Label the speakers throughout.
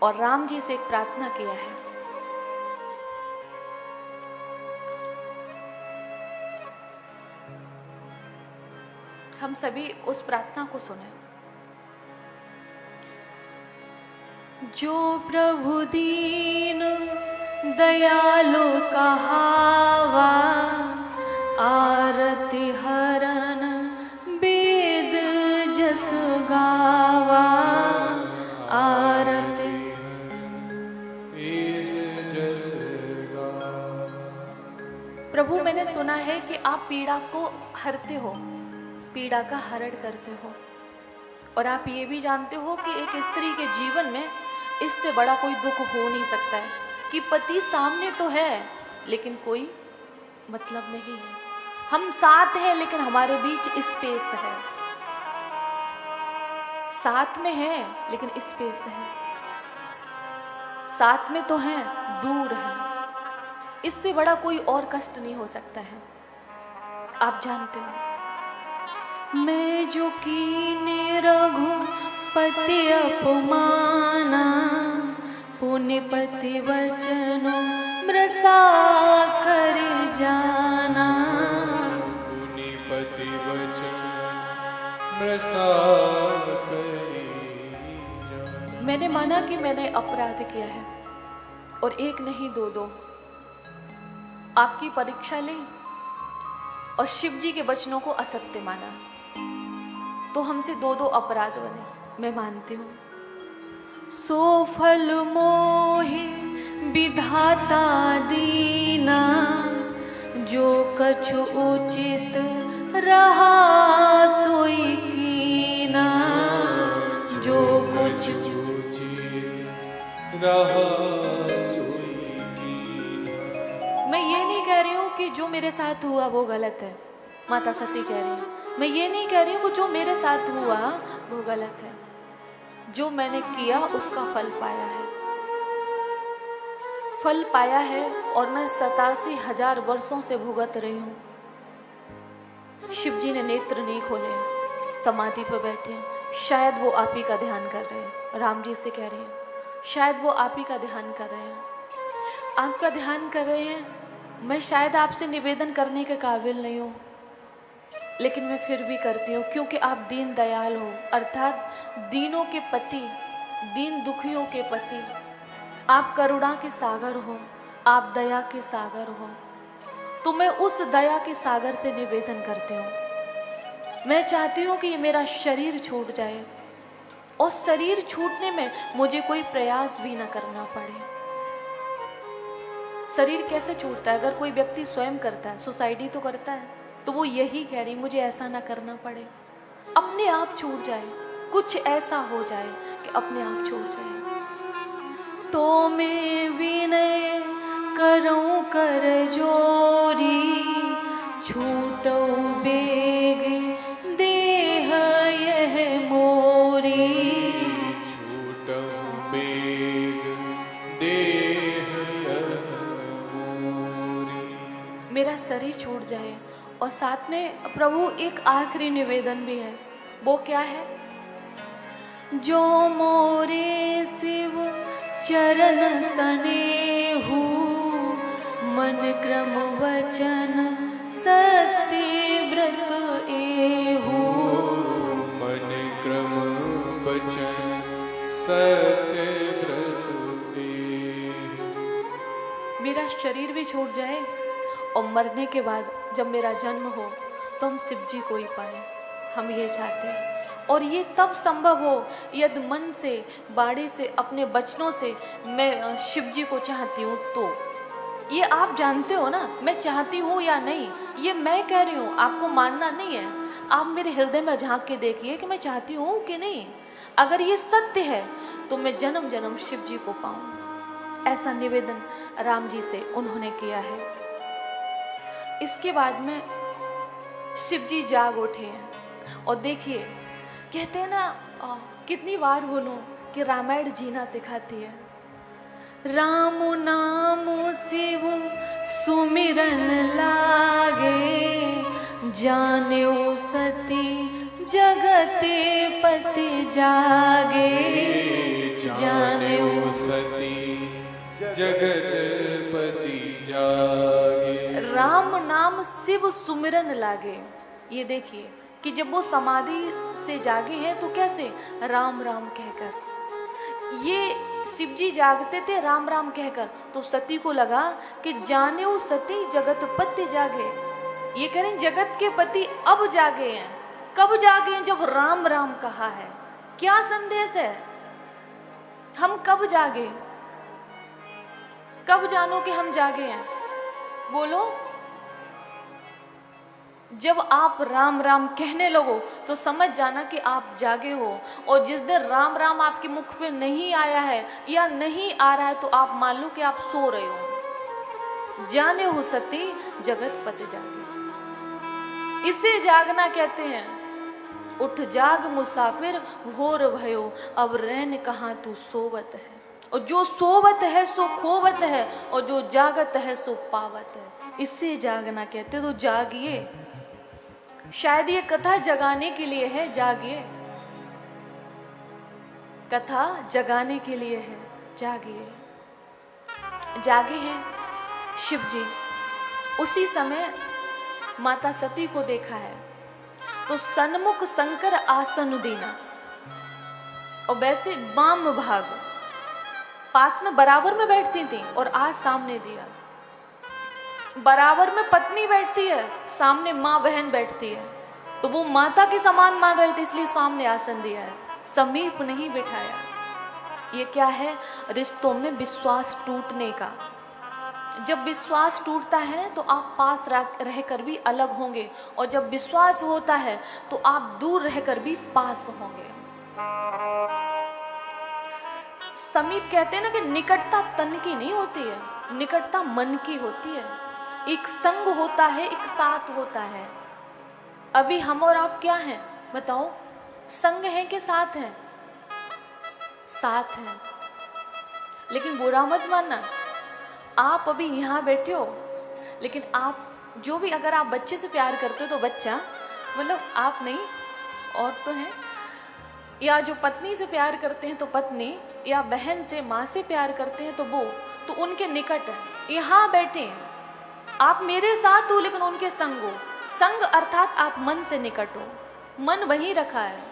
Speaker 1: और राम जी से एक प्रार्थना किया है। हम सभी उस प्रार्थना को सुने। जो प्रभु दीन दयालु कहावा, आरती हरन वेद जस गावा, आरती जस गावा। प्रभु, मैंने सुना है कि आप पीड़ा को हरते हो, पीड़ा का हरण करते हो, और आप ये भी जानते हो कि एक स्त्री के जीवन में इससे बड़ा कोई दुख हो नहीं सकता है कि पति सामने तो है लेकिन कोई मतलब नहीं है। हम साथ हैं लेकिन हमारे बीच स्पेस है, साथ में है लेकिन स्पेस है, साथ में तो है दूर है। इससे बड़ा कोई और कष्ट नहीं हो सकता है। आप जानते हो, मैं जो कीने रघुपति अपमाना, पुण्य पति वचनो मृषा कर जाना,
Speaker 2: पुण्य पति वचन मृषा कर जाना।
Speaker 1: मैंने माना कि मैंने अपराध किया है, और एक नहीं दो आपकी परीक्षा ली और शिव जी के वचनों को असत्य माना, तो हमसे दो अपराध बने। मैं मानती हूँ। सो फल मोहि विधाता दीना, जो कछु उचित रहा सोई कीना, जो कुछ
Speaker 2: उचित रहा सोई कीना।
Speaker 1: मैं ये नहीं कह रही हूँ कि जो मेरे साथ हुआ वो गलत है, माता सती कह रही है। मैं ये नहीं कह रही हूँ कि जो मेरे साथ हुआ वो गलत है। जो मैंने किया उसका फल पाया है, फल पाया है, और मैं 87,000 वर्षों से भुगत रही हूँ। शिव जी ने नेत्र नहीं खोले, समाधि पर बैठे हैं। शायद वो आप ही का ध्यान कर रहे हैं। राम जी से कह रही हैं, शायद वो आप ही का ध्यान कर रहे हैं, आपका ध्यान कर रहे हैं। मैं शायद आपसे निवेदन करने के काबिल नहीं हूँ, लेकिन मैं फिर भी करती हूँ, क्योंकि आप दीन दयाल हो, अर्थात दीनों के पति, दीन दुखियों के पति। आप करुणा के सागर हो, आप दया के सागर हो, तो मैं उस दया के सागर से निवेदन करती हूँ। मैं चाहती हूँ कि ये मेरा शरीर छूट जाए, और शरीर छूटने में मुझे कोई प्रयास भी ना करना पड़े। शरीर कैसे छूटता है? अगर कोई व्यक्ति स्वयं करता है, सुसाइड तो करता है, तो वो यही कह रही मुझे ऐसा ना करना पड़े, अपने आप छूट जाए, कुछ ऐसा हो जाए कि अपने आप छूट जाए। तो मैं विनय करूं कर जोरी, छूटो बेग देह यह मोरी,
Speaker 2: छूटो बेग देह यह मोरी।
Speaker 1: मेरा शरीर छूट जाए। और साथ में प्रभु एक आखिरी निवेदन भी है। वो क्या है? जो मोरे शिव चरण सनेहु, मन क्रम वचन सत्य व्रत एहु,
Speaker 2: मन क्रम वचन सत्य व्रत एहु।
Speaker 1: मेरा शरीर भी छूट जाए, और मरने के बाद जब मेरा जन्म हो तो हम शिव जी को ही पाए। हम ये चाहते हैं, और ये तब संभव हो यदि मन से, बाड़ी से, अपने वचनों से मैं शिव जी को चाहती हूँ। तो ये आप जानते हो ना, मैं चाहती हूँ या नहीं, ये मैं कह रही हूँ, आपको मानना नहीं है। आप मेरे हृदय में झांक के देखिए कि मैं चाहती हूँ कि नहीं। अगर ये सत्य है तो मैं जन्म जन्म शिव जी को पाऊँ। ऐसा निवेदन राम जी से उन्होंने किया है। इसके बाद में शिव जी जाग उठे हैं, और देखिए, कहते हैं ना, कितनी बार बोलूं कि रामायण जीना सिखाती है। राम नाम शिव सुमिरन लागे, जाने सती जगते पति जागे,
Speaker 2: जाने सती जगतपति जागे।
Speaker 1: राम नाम शिव सुमिरन लागे। ये देखिए कि जब वो समाधि से जागे हैं तो कैसे, राम राम कहकर। ये शिव जी जागते थे राम राम कहकर, तो सती को लगा कि जाने वो सती जगतपति जागे। ये कह रहे हैं जगत के पति अब जागे हैं। कब जागे हैं? जब राम राम कहा है। क्या संदेश है? हम कब जागे? कब जानो कि हम जागे हैं? बोलो। जब आप राम राम कहने लगो तो समझ जाना कि आप जागे हो। और जिस दिन राम राम आपके मुख पे नहीं आया है या नहीं आ रहा है तो आप मान लो कि आप सो रहे हो। जाने हो सती जगतपति जागे। इसे जागना कहते हैं। उठ जाग मुसाफिर भोर भयो, अब रैन कहाँ तू सोवत है। और जो सोवत है सो खोवत है, और जो जागत है सो पावत है। इससे जागना कहते। तो जागिए। शायद ये कथा जगाने के लिए है। जागिए। कथा जगाने के लिए है। जागिए। जागे हैं शिव जी। उसी समय माता सती को देखा है तो सन्मुख शंकर आसन दीना, और वैसे वाम भाग पास में बराबर में बैठती थी और आज सामने दिया। बराबर में पत्नी बैठती है, सामने माँ बहन बैठती है, तो वो माता के समान मान रहे थे इसलिए सामने आसन दिया है, समीप नहीं बिठाया। ये क्या है? रिश्तों में विश्वास टूटने का। जब विश्वास टूटता है ना तो आप पास रहकर भी अलग होंगे, और जब विश्वास होता है तो आप दूर रहकर भी पास होंगे। समीप कहते हैं ना कि निकटता तन की नहीं होती है, निकटता मन की होती है। एक संग होता है, एक साथ होता है। अभी हम और आप क्या हैं बताओ? संग हैं कि साथ हैं? साथ हैं। लेकिन बुरा मत मानना, आप अभी यहाँ बैठे हो, लेकिन आप जो भी, अगर आप बच्चे से प्यार करते हो तो बच्चा, मतलब आप नहीं और तो हैं, या जो पत्नी से प्यार करते हैं तो पत्नी, या बहन से माँ से प्यार करते हैं तो वो, तो उनके निकट है। यहाँ बैठे हैं आप, मेरे साथ हो लेकिन उनके संग हो। संग अर्थात आप मन से निकट हो। मन वहीं रखा है,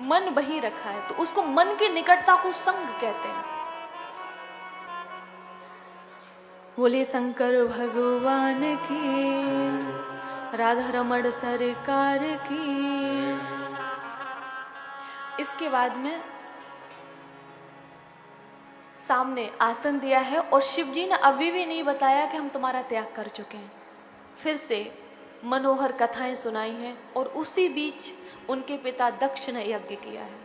Speaker 1: मन वहीं रखा है, तो उसको मन की निकटता को संग कहते हैं। बोले शंकर भगवान की, राधा रमण सरकार की। इसके बाद में सामने आसन दिया है, और शिव जी ने अभी भी नहीं बताया कि हम तुम्हारा त्याग कर चुके हैं। फिर से मनोहर कथाएं सुनाई हैं, और उसी बीच उनके पिता दक्ष ने यज्ञ किया है।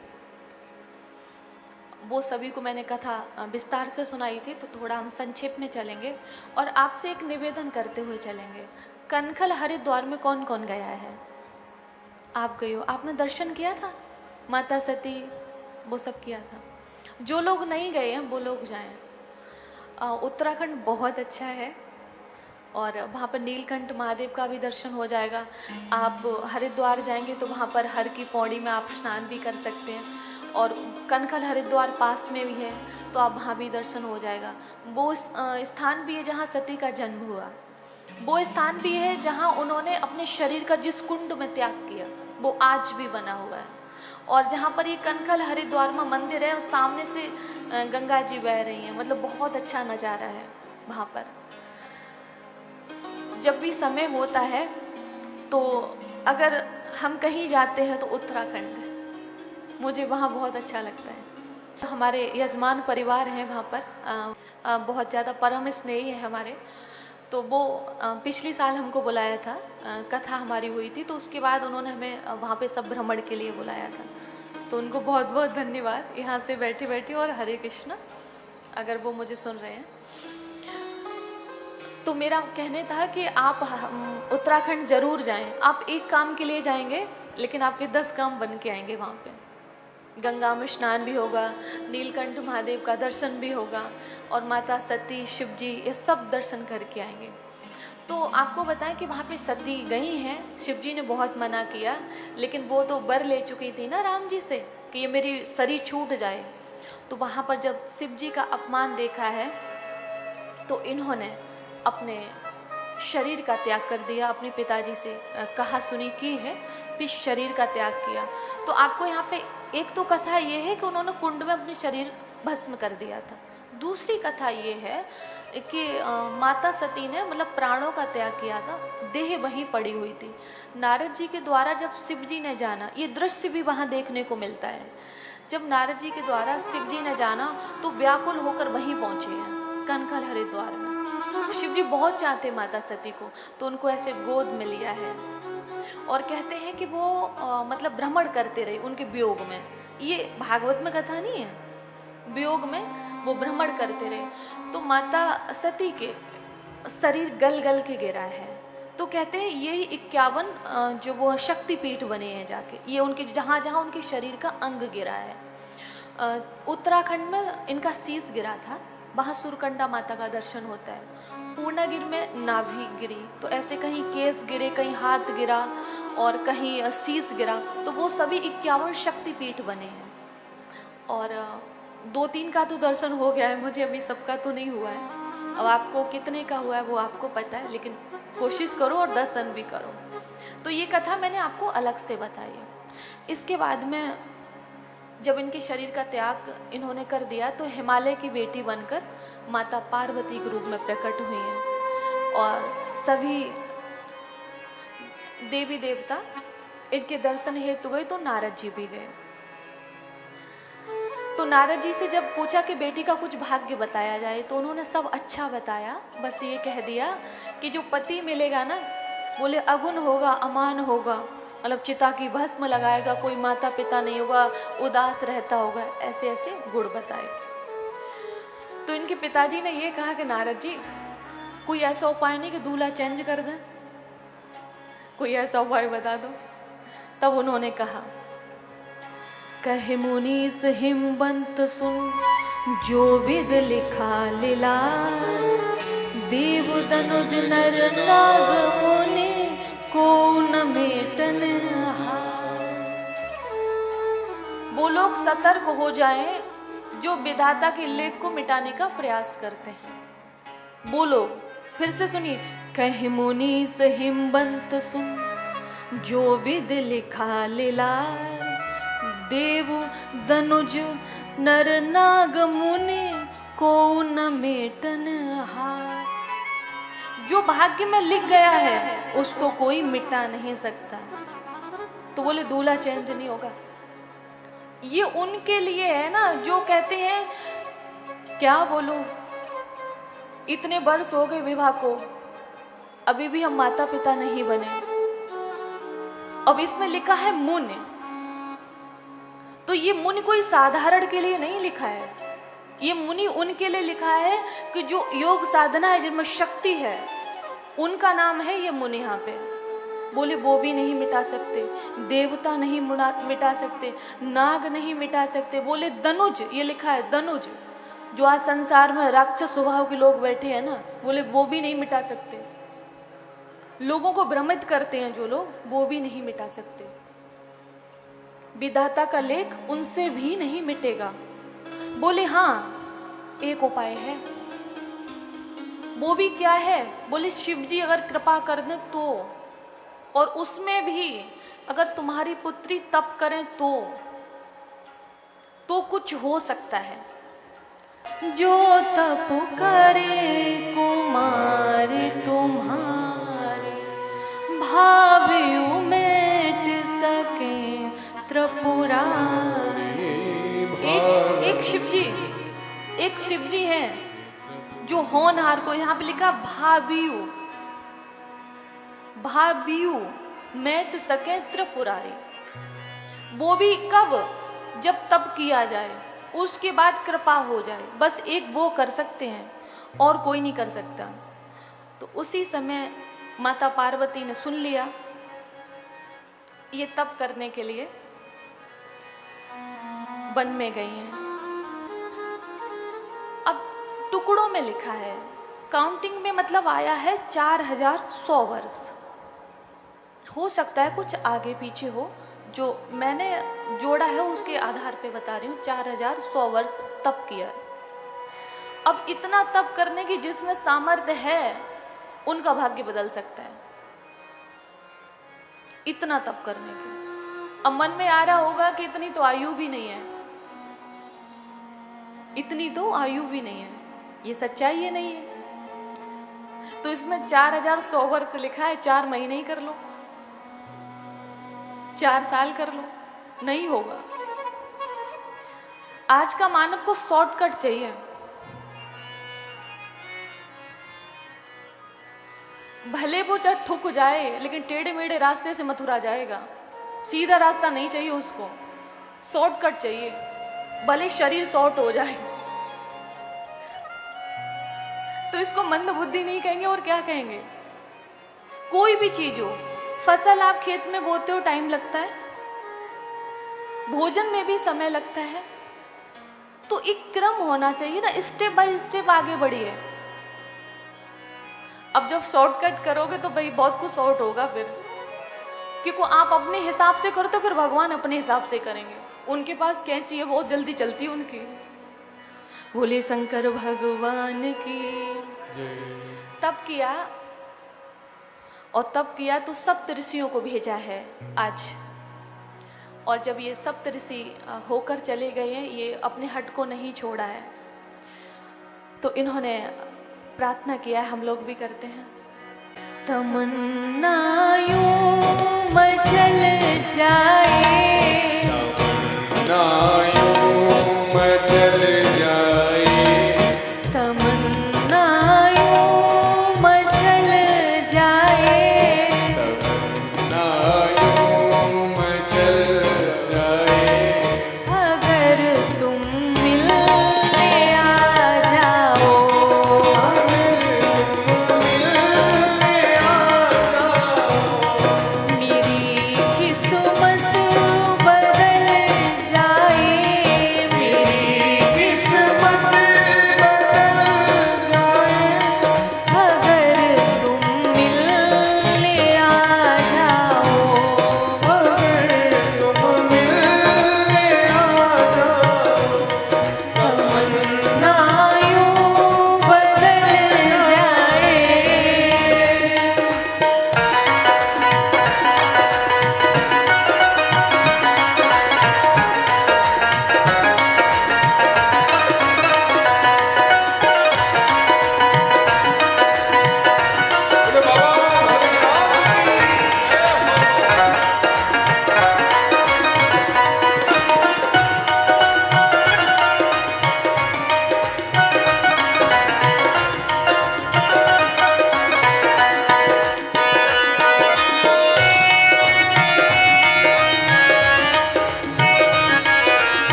Speaker 1: वो सभी को मैंने कथा विस्तार से सुनाई थी, तो थोड़ा हम संक्षेप में चलेंगे और आपसे एक निवेदन करते हुए चलेंगे। कनखल हरिद्वार में कौन कौन गया है? आप गए हो, आपने दर्शन किया था? माता सती वो सब किया था। जो लोग नहीं गए हैं वो लोग जाएं। उत्तराखंड बहुत अच्छा है, और वहाँ पर नीलकंठ महादेव का भी दर्शन हो जाएगा। आप हरिद्वार जाएंगे तो वहाँ पर हर की पौड़ी में आप स्नान भी कर सकते हैं, और कनखल हरिद्वार पास में भी है तो आप वहाँ भी दर्शन हो जाएगा। वो स्थान भी है जहाँ सती का जन्म हुआ। वो स्थान भी है जहाँ उन्होंने अपने शरीर का जिस कुंड में त्याग किया वो आज भी बना हुआ है। और जहाँ पर ये कनखल हरिद्वार में मंदिर है, और सामने से गंगा जी बह रही हैं, मतलब बहुत अच्छा नज़ारा है वहाँ पर। जब भी समय होता है तो अगर हम कहीं जाते हैं तो उत्तराखंड, मुझे वहाँ बहुत अच्छा लगता है। हमारे यजमान परिवार हैं वहाँ पर, बहुत ज़्यादा परम स्नेही है हमारे, तो वो पिछली साल हमको बुलाया था, कथा हमारी हुई थी, तो उसके बाद उन्होंने हमें वहाँ पे सब भ्रमण के लिए बुलाया था। तो उनको बहुत बहुत धन्यवाद यहाँ से बैठे बैठे, और हरे कृष्ण अगर वो मुझे सुन रहे हैं। तो मेरा कहने था कि आप उत्तराखंड ज़रूर जाएं। आप एक काम के लिए जाएंगे लेकिन आपके 10 काम बन के आएंगे वहाँ पे। गंगा में स्नान भी होगा, नीलकंठ महादेव का दर्शन भी होगा, और माता सती, शिव जी, ये सब दर्शन करके आएंगे। तो आपको बताएं कि वहाँ पे सती गई हैं, शिव जी ने बहुत मना किया, लेकिन वो तो वर ले चुकी थी ना राम जी से, कि ये मेरी शरीर छूट जाए। तो वहाँ पर जब शिव जी का अपमान देखा है तो इन्होंने अपने शरीर का त्याग कर दिया, अपने पिताजी से कहा सुनी की है, फिर शरीर का त्याग किया। तो आपको यहाँ पे एक तो कथा ये है कि उन्होंने कुंड में अपने शरीर भस्म कर दिया था। दूसरी कथा ये है कि माता सती ने मतलब प्राणों का त्याग किया था, देह वहीं पड़ी हुई थी। नारद जी के द्वारा जब शिव जी ने जाना, ये दृश्य भी वहाँ देखने को मिलता है, जब नारद जी के द्वारा शिव जी ने जाना तो व्याकुल होकर वहीं पहुँचे हैं कनखल हरिद्वार में। शिव जी बहुत चाहते माता सती को, तो उनको ऐसे गोद में लिया है और कहते हैं कि वो मतलब भ्रमण करते रहे उनके वियोग में। ये भागवत में कथा नहीं है, वियोग में वो भ्रमण करते रहे। तो माता सती के शरीर गल गल के गिरा है। तो कहते हैं ये 51 जो वो शक्तिपीठ बने हैं जाके, ये उनके जहाँ जहाँ उनके शरीर का अंग गिरा है। उत्तराखंड में इनका शीश गिरा था, वहाँ सुरकंडा माता का दर्शन होता है। पूर्णागिर में नाभि गिरी, तो ऐसे कहीं केस गिरे, कहीं हाथ गिरा और कहीं शीश गिरा। तो वो सभी 51 शक्तिपीठ बने हैं। और 2-3 का तो दर्शन हो गया है, मुझे अभी सबका तो नहीं हुआ है। अब आपको कितने का हुआ है वो आपको पता है, लेकिन कोशिश करो और दर्शन भी करो। तो ये कथा मैंने आपको अलग से बताई है। इसके बाद में जब इनके शरीर का त्याग इन्होंने कर दिया तो हिमालय की बेटी बनकर माता पार्वती के रूप में प्रकट हुई हैं और सभी देवी देवता इनके दर्शन हेतु गए, तो नारद जी भी गए। तो नारद जी से जब पूछा कि बेटी का कुछ भाग्य बताया जाए तो उन्होंने सब अच्छा बताया, बस ये कह दिया कि जो पति मिलेगा ना, बोले अगुण होगा, अमान होगा, मतलब चिता की भस्म लगाएगा, कोई माता पिता नहीं होगा, उदास रहता होगा, ऐसे ऐसे गुण बताए। तो इनके पिताजी ने ये कहा कि नारद जी कोई ऐसा उपाय नहीं कि दूल्हा चेंज कर दें, कोई ऐसा उपाय बता दो। तब उन्होंने कहा, कहे मुनीस हिमबंत सुन, जो विद लिखा लीला, देव दनुज नर नाग मुनि को न मेटन हार। वो लोग सतर्क हो जाएं जो विधाता के लेख को मिटाने का प्रयास करते हैं। वो लोग, फिर से सुनिए, कहे मुनीस हिमबंत सुन, जो विद लिखा लीला, देव दनुज नर नाग मुनि को न मेटन हार। जो भाग्य में लिख गया है उसको कोई मिटा नहीं सकता। तो बोले दूल्हा चेंज नहीं होगा। ये उनके लिए है ना जो कहते हैं, क्या बोलूं, इतने वर्ष हो गए विवाह को, अभी भी हम माता पिता नहीं बने। अब इसमें लिखा है मुनि, तो ये मुनि कोई साधारण के लिए नहीं लिखा है, ये मुनि उनके लिए लिखा है कि जो योग साधना है, जिनमें शक्ति है, उनका नाम है ये मुनि। यहाँ पे बोले वो भी नहीं मिटा सकते, देवता नहीं मिटा सकते, नाग नहीं मिटा सकते। बोले दनुज, ये लिखा है दनुज, जो आज संसार में राक्षस स्वभाव के लोग बैठे हैं ना, बोले वो भी नहीं मिटा सकते। लोगों को भ्रमित करते हैं जो लोग, वो भी नहीं मिटा सकते। विधाता का लेख उनसे भी नहीं मिटेगा। बोले हाँ एक उपाय है। वो भी क्या है? बोले शिव जी अगर कृपा कर दें तो, और उसमें भी अगर तुम्हारी पुत्री तप करें तो कुछ हो सकता है। जो तप करे कुमार तुम्हारे, भावी उमेट सके त्रिपुरारी। एक शिव जी हैं जो होनहार को, यहाँ पे लिखा भावियु मेट सके त्रिपुरारी। वो भी कब? जब तप किया जाए, उसके बाद कृपा हो जाए, बस एक वो कर सकते हैं और कोई नहीं कर सकता। तो उसी समय माता पार्वती ने सुन लिया, ये तप करने के लिए वन में गई हैं। अब टुकड़ों में लिखा है, काउंटिंग में मतलब आया है 4100 वर्ष। हो सकता है कुछ आगे पीछे हो, जो मैंने जोड़ा है उसके आधार पे बता रही हूँ, 4100 वर्ष तप किया है। अब इतना तप करने की जिसमें सामर्थ्य है उनका भाग्य बदल सकता है, इतना तप करने की। अब मन में आ रहा होगा कि इतनी तो आयु भी नहीं है, इतनी तो आयु भी नहीं है, ये सच्चाई है नहीं है? तो इसमें 4100 वर्ष लिखा है, 4 महीने ही कर लो, 4 साल कर लो, नहीं होगा। आज का मानव को शॉर्टकट चाहिए। भले वो चाहे ठुक जाए लेकिन टेढ़े मेढ़े रास्ते से मथुरा जाएगा, सीधा रास्ता नहीं चाहिए उसको, शॉर्टकट चाहिए, भले शरीर शॉर्ट हो जाए। तो इसको मंद बुद्धि नहीं कहेंगे और क्या कहेंगे? कोई भी चीज हो, फसल आप खेत में बोते हो टाइम लगता है, भोजन में भी समय लगता है, तो एक क्रम होना चाहिए ना, स्टेप बाय स्टेप आगे बढ़िए। अब जब शॉर्टकट करोगे तो भाई बहुत कुछ शॉर्ट होगा फिर, क्योंकि आप अपने हिसाब से करो तो फिर भगवान अपने हिसाब से करेंगे, उनके पास कैंची है, बहुत जल्दी चलती है उनकी। बोले शंकर भगवान की
Speaker 2: जय।
Speaker 1: तब किया, और तब किया तो सप्त ऋषियों को भेजा है आज। और जब ये सप्त ऋषि होकर चले गए हैं, ये अपने हट को नहीं छोड़ा है, तो इन्होंने प्रार्थना किया है, हम लोग भी करते हैं। तमन्नायों मचल जाए,
Speaker 2: तमन्नायों मचल जाए,
Speaker 1: तमन्नायों मचल जाए,
Speaker 2: तमन्नायों मचल जाए,
Speaker 1: अगर तुम मिलने आ जाओ, मेरी किस्मत बदल जाए,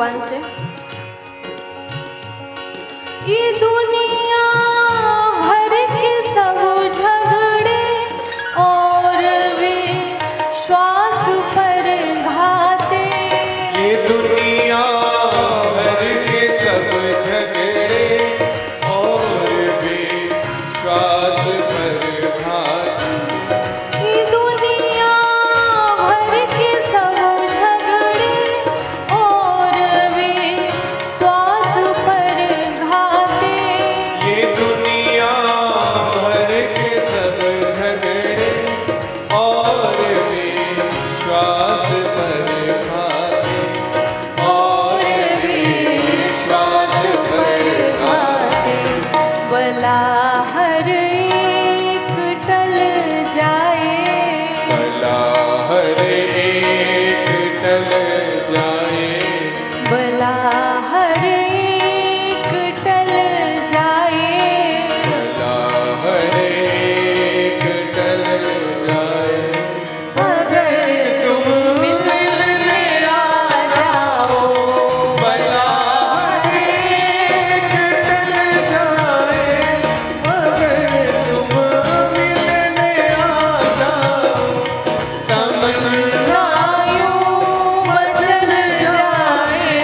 Speaker 1: भगवान से, ये दुनिया भर के सब झगड़े और वे श्वास पर घाते,
Speaker 2: ये दुनिया भर के सब झगड़े और वे श्वास पर घाते,
Speaker 1: ये दुनिया भर के सब झगड़े और वे श्वास पर घाते,
Speaker 2: ये दुनिया भर के सब झगड़े और वे श्वास पर घाते, और वे श्वास पर घाते,
Speaker 1: भला हर एक टल जाए,
Speaker 2: भला हर एक टल जाए,
Speaker 1: भला हर एक टल जाए,
Speaker 2: भला हर एक टल जाए,
Speaker 1: अगर तुम मिलने आ जाओ,
Speaker 2: भला हर एक टल जाए, अगर तुम मिलने आ जाओ,
Speaker 1: तमन्नायों मचल जाए।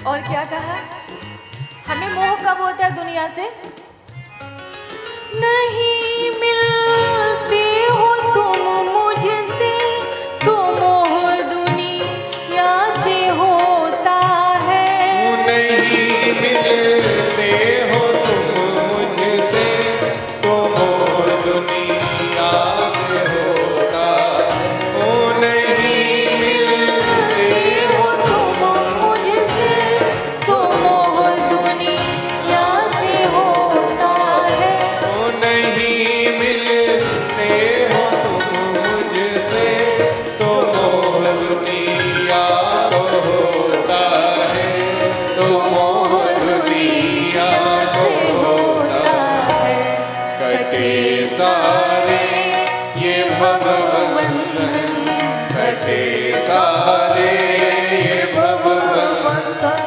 Speaker 1: और क्या कहा, हमें मोह कब होता है दुनिया से? नहीं मिलते हो तुम मुझसे तो मोह दुनिया से होता है,
Speaker 2: नहीं मिलते हो तुम मुझसे तो मोह दुनिया से होता, ओ नहीं मिलते
Speaker 1: हो तुम मुझसे तो मोह दुनिया से होता है,
Speaker 2: ओ नहीं मिलते हो तुम मुझसे तो मोह दुनिया को होता है, तो मोह दुनिया को होता है, कटे सारे ये भवबंधन, कटे सारे ये भवबंधन,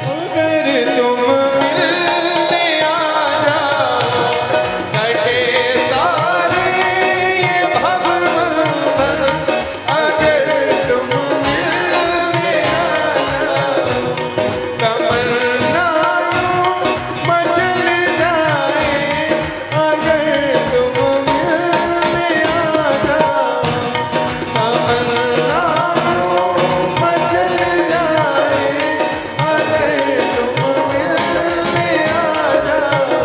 Speaker 2: अगर तुम मिलने आ जाओ, कटे सारे ये भवबंधन, अगर तुम मिलने आ जाओ, तमन्नायों मचल जाए, अगर तुम मिलने आ जाओ, तमन्नायों मचल जाए, अगर तुम मिलने आ जाओ,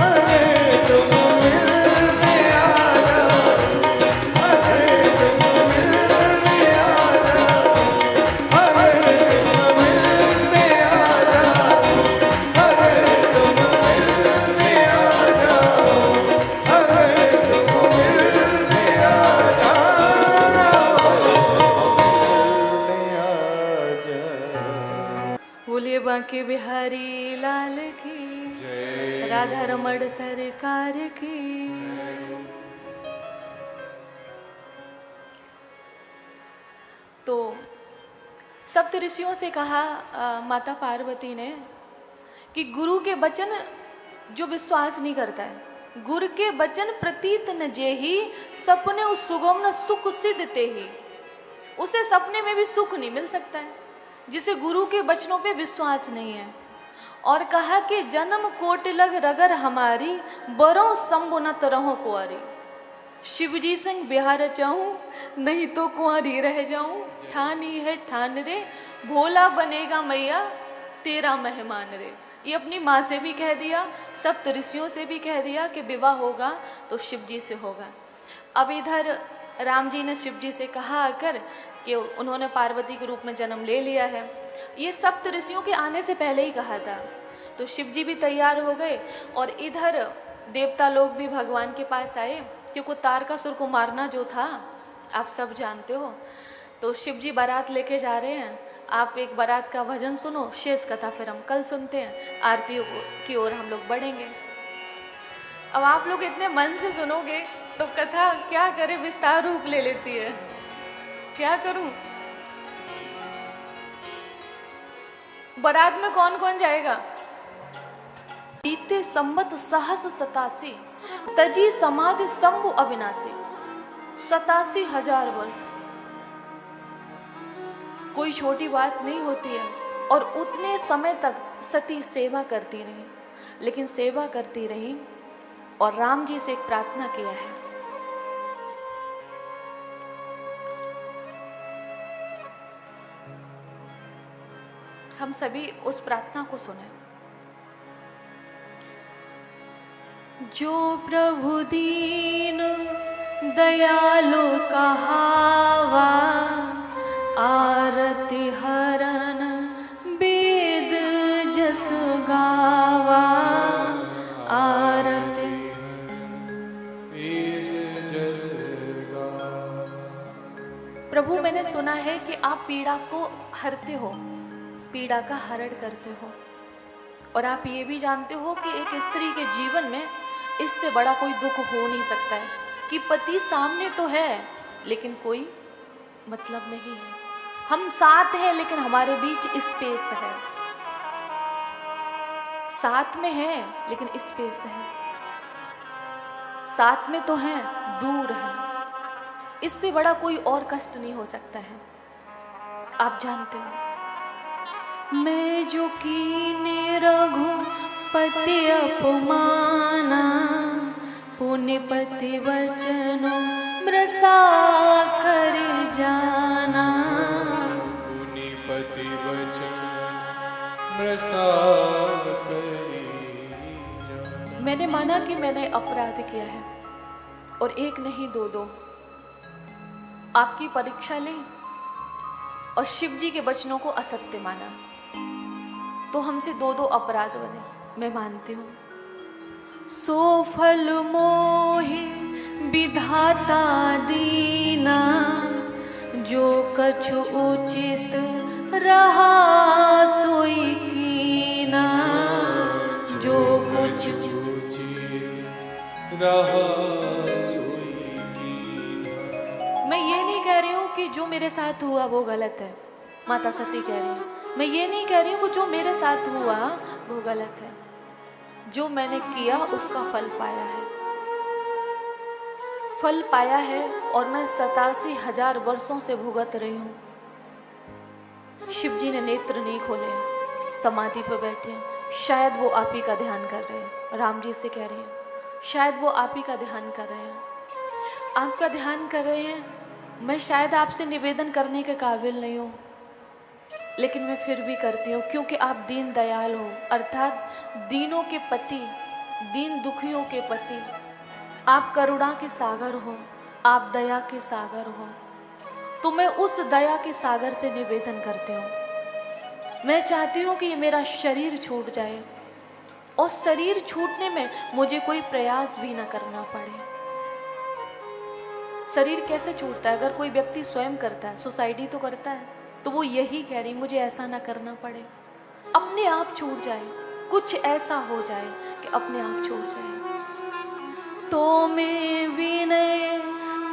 Speaker 2: अगर तुम मिलने आ जाओ, अगर तुम मिलने आ जाओ, अगर तुम मिलने आ जाओ, अगर तुम मिलने आ जाओ, अगर तुम मिलने आ जाओ।
Speaker 1: बोलिए बांके बिहारी लाल की,
Speaker 2: जय
Speaker 1: राधा रमण सरकार की। तो सप्त ऋषियों से कहा माता पार्वती ने कि गुरु के वचन जो विश्वास नहीं करता है, गुरु के वचन प्रतीत न जेहि, सपने उस सुगम न सुख सिद्ध ते ही, उसे सपने में भी सुख नहीं मिल सकता है जिसे गुरु के वचनों पे विश्वास नहीं है। और कहा कि जन्म कोट लग रगर हमारी, बरों शंभु न तरहों कुंवारी। शिवजी संग बिहार चाहूं, नहीं तो कुंवारी रह जाऊं। ठानी है ठान रे, भोला बनेगा मैया, तेरा मेहमान रे। ये अपनी माँ से भी कह दिया, सप्त ऋषियों से भी कह दिया कि विवाह होगा तो शिव जी से होगा। अब इधर राम जी ने शिव जी से कहा आकर कि उन्होंने पार्वती के रूप में जन्म ले लिया है। ये सप्त ऋषियों के आने से पहले ही कहा था। तो शिव जी भी तैयार हो गए और इधर देवता लोग भी भगवान के पास आए, क्योंकि तारकासुर को मारना जो था आप सब जानते हो। तो शिव जी बारात लेके जा रहे हैं। आप एक बारात का भजन सुनो, शेष कथा फिर हम कल सुनते हैं। आरतियों की ओर हम लोग बढ़ेंगे। अब आप लोग इतने मन से सुनोगे तो कथा क्या करे, विस्तार रूप ले लेती है। क्या करूं? बारात में कौन कौन जाएगा? बीते संवत सहस 87 तजी समाधि शंभु अविनाशी। 87,000 वर्ष कोई छोटी बात नहीं होती है। और उतने समय तक सती सेवा करती रही, लेकिन सेवा करती रही और राम जी से एक प्रार्थना किया है। हम सभी उस प्रार्थना को सुने। जो प्रभु दीन दयालु कहावा, आरती हरन वेद जस गावा। आरती प्रभु, मैंने सुना है कि आप पीड़ा को हरते हो, पीड़ा का हरण करते हो। और आप ये भी जानते हो कि एक स्त्री के जीवन में इससे बड़ा कोई दुख हो नहीं सकता है कि पति सामने तो है लेकिन कोई मतलब नहीं है। हम साथ हैं लेकिन हमारे बीच स्पेस है। साथ में है लेकिन स्पेस है। साथ में तो है, दूर है। इससे बड़ा कोई और कष्ट नहीं हो सकता है। आप जानते हो, मैं जो कीने रघुपति अपमाना, पुण्य पति वचनो मृषा कर जाना।
Speaker 2: पुनि पति वचन मृषा करी जाना।
Speaker 1: मैंने माना कि मैंने अपराध किया है और एक नहीं दो। आपकी परीक्षा ली और शिव जी के वचनों को असत्य माना तो हमसे दो अपराध बने। मैं मानती हूँ। सो फल मोहि विधाता दीना, जो कछु उचित रहा सोई कीना। जो कुछ
Speaker 2: रहा सोई कीना।
Speaker 1: मैं ये नहीं कह रही हूँ कि जो मेरे साथ हुआ वो गलत है। माता सती कह रही है। मैं ये नहीं कह रही हूँ कि जो मेरे साथ हुआ वो गलत है। जो मैंने किया उसका फल पाया है। फल पाया है और मैं 87,000 वर्षों से भुगत रही हूँ। शिव जी ने नेत्र नहीं खोले, समाधि पर बैठे हैं। शायद वो आप ही का ध्यान कर रहे हैं। राम जी से कह रही हैं, शायद वो आप ही का ध्यान कर रहे हैं। आपका ध्यान कर रहे हैं। मैं शायद आपसे निवेदन करने के काबिल नहीं हूँ, लेकिन मैं फिर भी करती हूँ क्योंकि आप दीन दयाल हो, अर्थात दीनों के पति, दीन दुखियों के पति। आप करुणा के सागर हो, आप दया के सागर हो। तो मैं उस दया के सागर से निवेदन करती हूँ। मैं चाहती हूँ कि ये मेरा शरीर छूट जाए और शरीर छूटने में मुझे कोई प्रयास भी न करना पड़े। शरीर कैसे छूटता है? अगर कोई व्यक्ति स्वयं करता है, सोसाइटी तो करता है, तो वो यही कह रही मुझे ऐसा ना करना पड़े, अपने आप छूट जाए। कुछ ऐसा हो जाए कि अपने आप छूट जाए। तो मैं विनय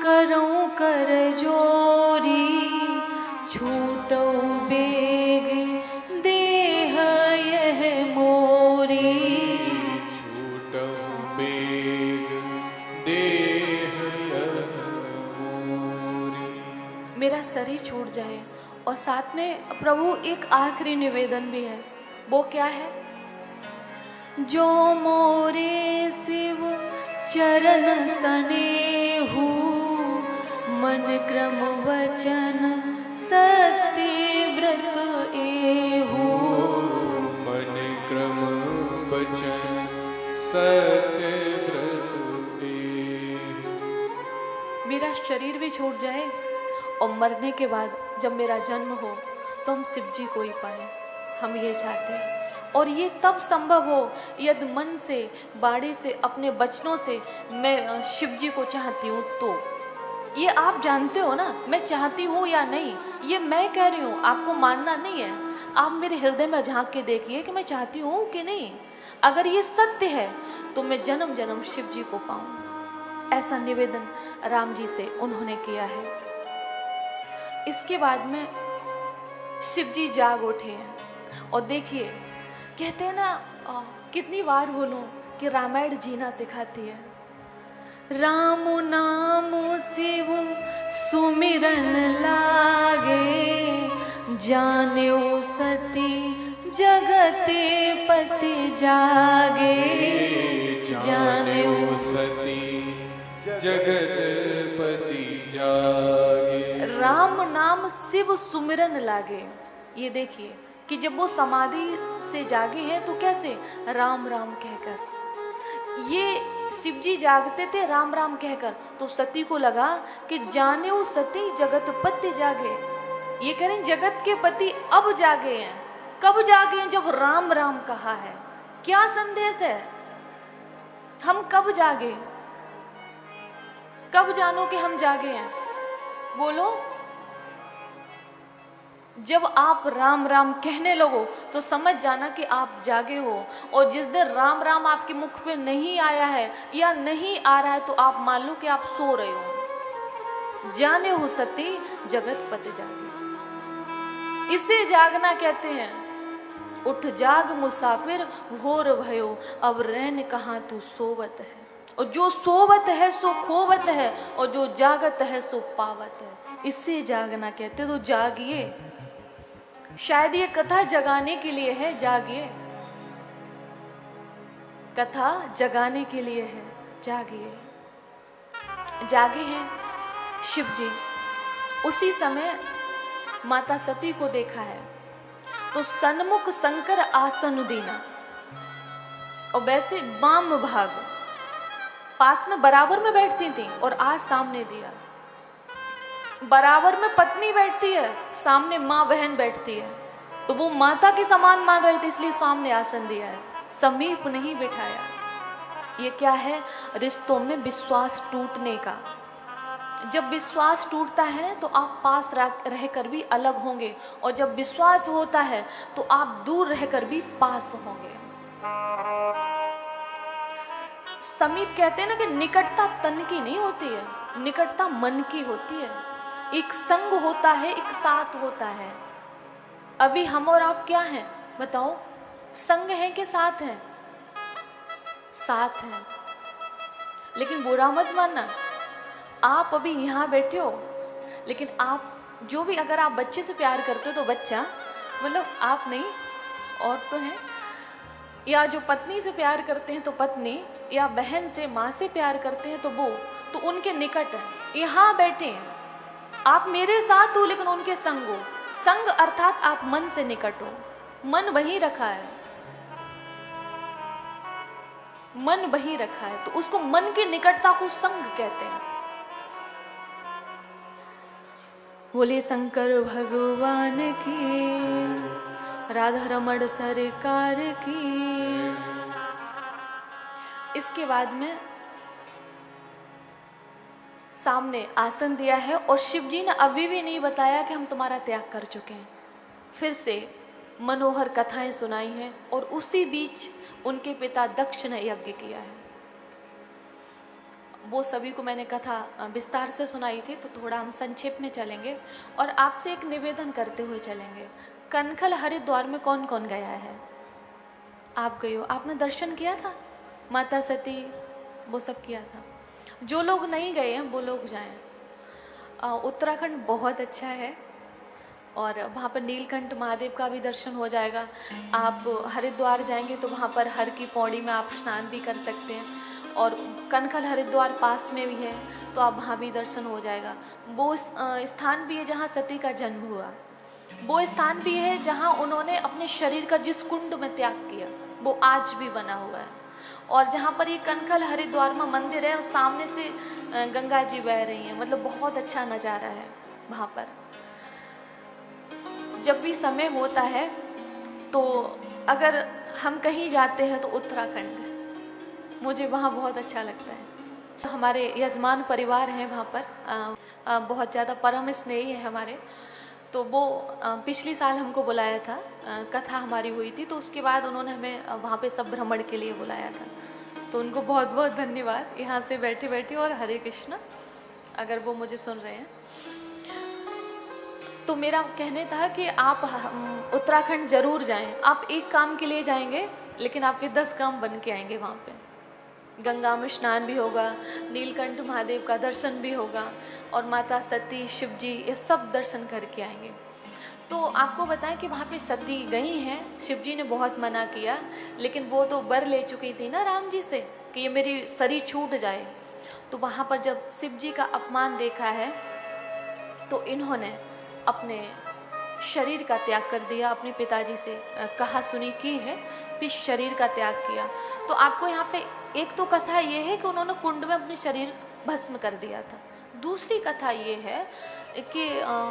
Speaker 1: करूं कर जोरी, छूटो बेग देह यह मोरी।
Speaker 2: छूटो बेग देह यह मोरी।
Speaker 1: मेरा शरीर छूट जाए। और साथ में प्रभु एक आखिरी निवेदन भी है। वो क्या है? जो मोरे शिव चरण सनेहु, मन क्रम वचन सत्य व्रत एहु। शरीर भी छूट जाए और मरने के बाद जब मेरा जन्म हो तो हम शिव जी को ही पाएं, हम ये चाहते हैं। और ये तब संभव हो यदि मन से, बाणी से, अपने वचनों से मैं शिव जी को चाहती हूँ तो। ये आप जानते हो ना, मैं चाहती हूँ या नहीं, ये मैं कह रही हूँ, आपको मानना नहीं है। आप मेरे हृदय में झांक के देखिए कि मैं चाहती हूँ कि नहीं। अगर ये सत्य है तो मैं जन्म जन्म शिव जी को पाऊं। ऐसा निवेदन राम जी से उन्होंने किया है। इसके बाद में शिव जी जाग उठे हैं और देखिए, कहते हैं ना, कितनी बार बोलूं कि रामायण जीना सिखाती है। राम नाम शिव सुमिरन लागे, जाने सती जगते पति जागे,
Speaker 2: जाने सती जगतपति जागे।
Speaker 1: राम नाम शिव सुमिरन लागे। ये देखिए कि जब वो समाधि से जागे हैं तो कैसे, राम राम कहकर। ये शिव जी जागते थे राम राम कहकर, तो सती को लगा कि जाने वो सती जगत पति जागे। ये करें जगत के पति अब जागे हैं। कब जागे हैं? जब राम राम कहा है। क्या संदेश है? हम कब जागे? कब जानो कि हम जागे हैं? बोलो। जब आप राम राम कहने लगो तो समझ जाना कि आप जागे हो। और जिस दिन राम राम आपके मुख पे नहीं आया है या नहीं आ रहा है तो आप मान लो कि आप सो रहे हो। जाने हो सती जगत पति जागे, इसे जागना कहते हैं। उठ जाग मुसाफिर भोर भयो, अब रैन कहाँ तू सोवत है। और जो सोवत है सो खोवत है, और जो जागत है सो पावत है। इससे जागना कहते। तो जागिए। शायद ये कथा जगाने के लिए है, जागिए। कथा जगाने के लिए है, जागिए। जागे हैं शिव जी। उसी समय माता सती को देखा है तो सन्मुख शंकर आसन दीना, और वैसे वाम भाग पास में बराबर में बैठती थी और आज सामने दिया। बराबर में पत्नी बैठती है, सामने माँ बहन बैठती है, तो वो माता के समान मान रही थी इसलिए सामने आसन दिया है, समीप नहीं बिठाया। ये क्या है? रिश्तों में विश्वास टूटने का। जब विश्वास टूटता है तो आप पास रहकर भी अलग होंगे, और जब विश्वास होता है तो आप दूर रहकर भी पास होंगे। समीप कहते हैं ना कि निकटता तन की नहीं होती है, निकटता मन की होती है। एक संग होता है, एक साथ होता है। अभी हम और आप क्या हैं बताओ? संग हैं कि साथ हैं? साथ हैं। लेकिन बुरा मत मानना, आप अभी यहाँ बैठे हो, लेकिन आप जो भी, अगर आप बच्चे से प्यार करते हो तो बच्चा, मतलब आप नहीं और तो हैं, या जो पत्नी से प्यार करते हैं तो पत्नी, या बहन से, माँ से प्यार करते हैं तो वो, तो उनके निकट हैं, यहाँ बैठे हैं। आप मेरे साथ हो लेकिन उनके संग हो। संग अर्थात आप मन से निकट हो। मन वहीं रखा है, मन वहीं रखा है, तो उसको मन की निकटता को संग कहते हैं। बोले शंकर भगवान की, राधा रमण सरकार की। इसके बाद में सामने आसन दिया है और शिव जी ने अभी भी नहीं बताया कि हम तुम्हारा त्याग कर चुके हैं। फिर से मनोहर कथाएं सुनाई हैं और उसी बीच उनके पिता दक्ष ने यज्ञ किया है। वो सभी को मैंने कथा विस्तार से सुनाई थी, तो थोड़ा हम संक्षेप में चलेंगे और आपसे एक निवेदन करते हुए चलेंगे। कनखल हरिद्वार में कौन कौन गया है? आप गए हो, आपने दर्शन किया था? माता सती वो सब किया था। जो लोग नहीं गए हैं वो लोग जाएं। उत्तराखंड बहुत अच्छा है और वहाँ पर नीलकंठ महादेव का भी दर्शन हो जाएगा। आप हरिद्वार जाएंगे तो वहाँ पर हर की पौड़ी में आप स्नान भी कर सकते हैं, और कनखल हरिद्वार पास में भी है तो आप वहाँ भी दर्शन हो जाएगा। वो स्थान भी है जहाँ सती का जन्म हुआ। वो स्थान भी है जहाँ उन्होंने अपने शरीर का जिस कुंड में त्याग किया वो आज भी बना हुआ है। और जहाँ पर ये कनखल हरिद्वार में मंदिर है और सामने से गंगा जी बह रही हैं, मतलब बहुत अच्छा नज़ारा है वहाँ पर। जब भी समय होता है तो अगर हम कहीं जाते हैं तो उत्तराखंड, मुझे वहाँ बहुत अच्छा लगता है। हमारे यजमान परिवार हैं वहाँ पर, बहुत ज़्यादा परम स्नेही है हमारे, तो वो पिछली साल हमको बुलाया था, कथा हमारी हुई थी, तो उसके बाद उन्होंने हमें वहाँ पे सब भ्रमण के लिए बुलाया था। तो उनको बहुत बहुत धन्यवाद यहाँ से बैठे बैठे, और हरे कृष्णा अगर वो मुझे सुन रहे हैं। तो मेरा कहने था कि आप उत्तराखंड ज़रूर जाएं। आप एक काम के लिए जाएंगे लेकिन आपके 10 काम बन के आएंगे वहाँ पे। गंगा में स्नान भी होगा, नीलकंठ महादेव का दर्शन भी होगा, और माता सती, शिव जी, ये सब दर्शन करके आएंगे। तो आपको बताएं कि वहाँ पे सती गई हैं, शिव जी ने बहुत मना किया, लेकिन वो तो वर ले चुकी थी ना राम जी से कि ये मेरी शरीर छूट जाए। तो वहाँ पर जब शिव जी का अपमान देखा है तो इन्होंने अपने शरीर का त्याग कर दिया, अपने पिताजी से कहा सुनी की है, फिर शरीर का त्याग किया। तो आपको यहाँ पे एक तो कथा ये है कि उन्होंने कुंड में अपने शरीर भस्म कर दिया था। दूसरी कथा ये है कि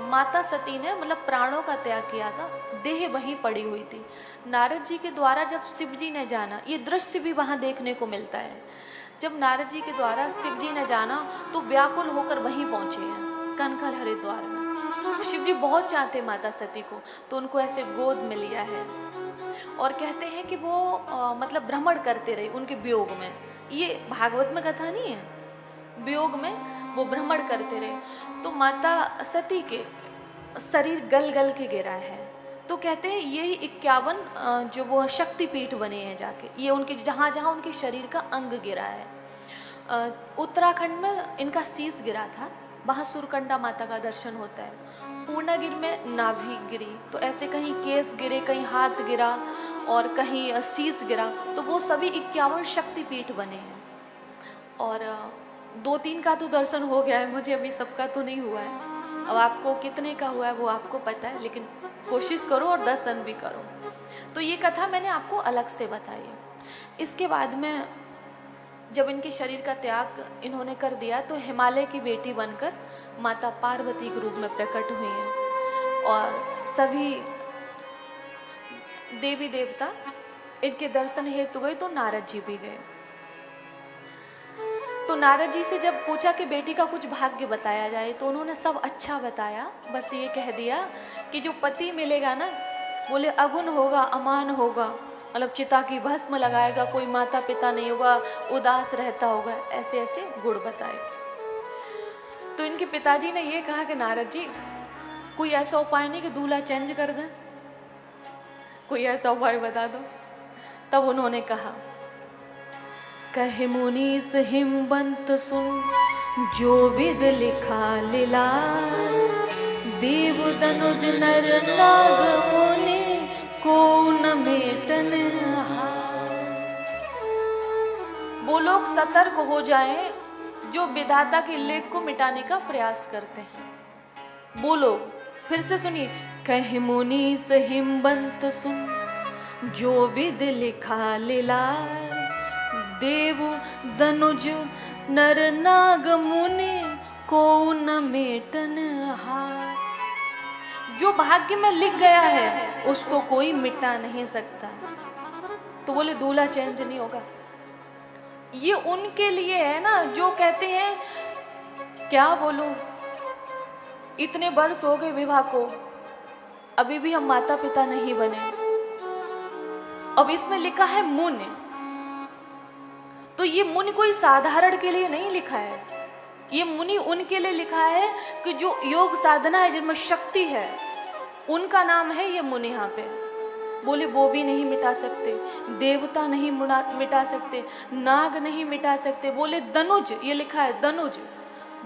Speaker 1: माता सती ने मतलब प्राणों का त्याग किया था, देह वहीं पड़ी हुई थी। नारद जी के द्वारा जब शिव जी ने जाना, ये दृश्य भी वहाँ देखने को मिलता है, जब नारद जी के द्वारा शिव जी ने जाना तो व्याकुल होकर वहीं पहुँचे हैं कनखल हरिद्वार में। शिव जी बहुत चाहते माता सती को, तो उनको ऐसे गोद में लिया है और कहते हैं कि वो मतलब भ्रमण करते रहे उनके वियोग में। ये भागवत में कथा नहीं है, वियोग में वो भ्रमण करते रहे। तो माता सती के शरीर गल गल के गिरा है, तो कहते हैं यही 51 जो वो शक्तिपीठ बने हैं जाके, ये उनके जहाँ जहाँ उनके शरीर का अंग गिरा है। उत्तराखंड में इनका शीश गिरा था, वहाँ सूरकंडा माता का दर्शन होता है। पूर्णागिर में नाभि गिरी, तो ऐसे कहीं केस गिरे, कहीं हाथ गिरा और कहीं शीश गिरा, तो वो सभी 51 शक्तिपीठ बने हैं। और 2-3 का तो दर्शन हो गया है मुझे, अभी सबका तो नहीं हुआ है। अब आपको कितने का हुआ है वो आपको पता है, लेकिन कोशिश करो और दर्शन भी करो। तो ये कथा मैंने आपको अलग से बताई है। इसके बाद में जब इनके शरीर का त्याग इन्होंने कर दिया तो हिमालय की बेटी बनकर माता पार्वती के रूप में प्रकट हुई हैं, और सभी देवी देवता इनके दर्शन हेतु गए, तो नारद जी भी गए। तो नारद जी से जब पूछा कि बेटी का कुछ भाग्य बताया जाए, तो उन्होंने सब अच्छा बताया, बस ये कह दिया कि जो पति मिलेगा ना, बोले अगुण होगा, अमान होगा, मतलब चिता की भस्म लगाएगा, कोई माता पिता नहीं होगा, उदास रहता होगा, ऐसे ऐसे गुण बताए। तो इनके पिताजी ने ये कहा कि नारद जी कोई ऐसा उपाय नहीं कि दूल्हा चेंज कर दें, कोई ऐसा उपाय बता दो। तब उन्होंने कहा, कहे मुनीस हिमबंत सुन, जो विद लिखा लीला, देव दनुज नर नाग मुनि को न मेटन हार। वो लोग सतर्क हो जाएं जो विधाता के लेख को मिटाने का प्रयास करते हैं। वो लोग, फिर से सुनिए, कहे मुनीस हिमबंत सुन, जो विद लिखा लीला, देव दनुज नर नाग मुनि को न मेटन हार। जो भाग्य में लिख गया है उसको कोई मिटा नहीं सकता। तो बोले दूल्हा चेंज नहीं होगा। ये उनके लिए है ना जो कहते हैं, क्या बोलूं, इतने वर्ष हो गए विवाह को, अभी भी हम माता पिता नहीं बने। अब इसमें लिखा है मुनि, तो ये मुनि कोई साधारण के लिए नहीं लिखा है, ये मुनि उनके लिए लिखा है कि जो योग साधना है, जिनमें शक्ति है, उनका नाम है ये मुनि। यहाँ पे बोले वो भी नहीं मिटा सकते, देवता नहीं मिटा सकते, नाग नहीं मिटा सकते। बोले दनुज, ये लिखा है दनुज,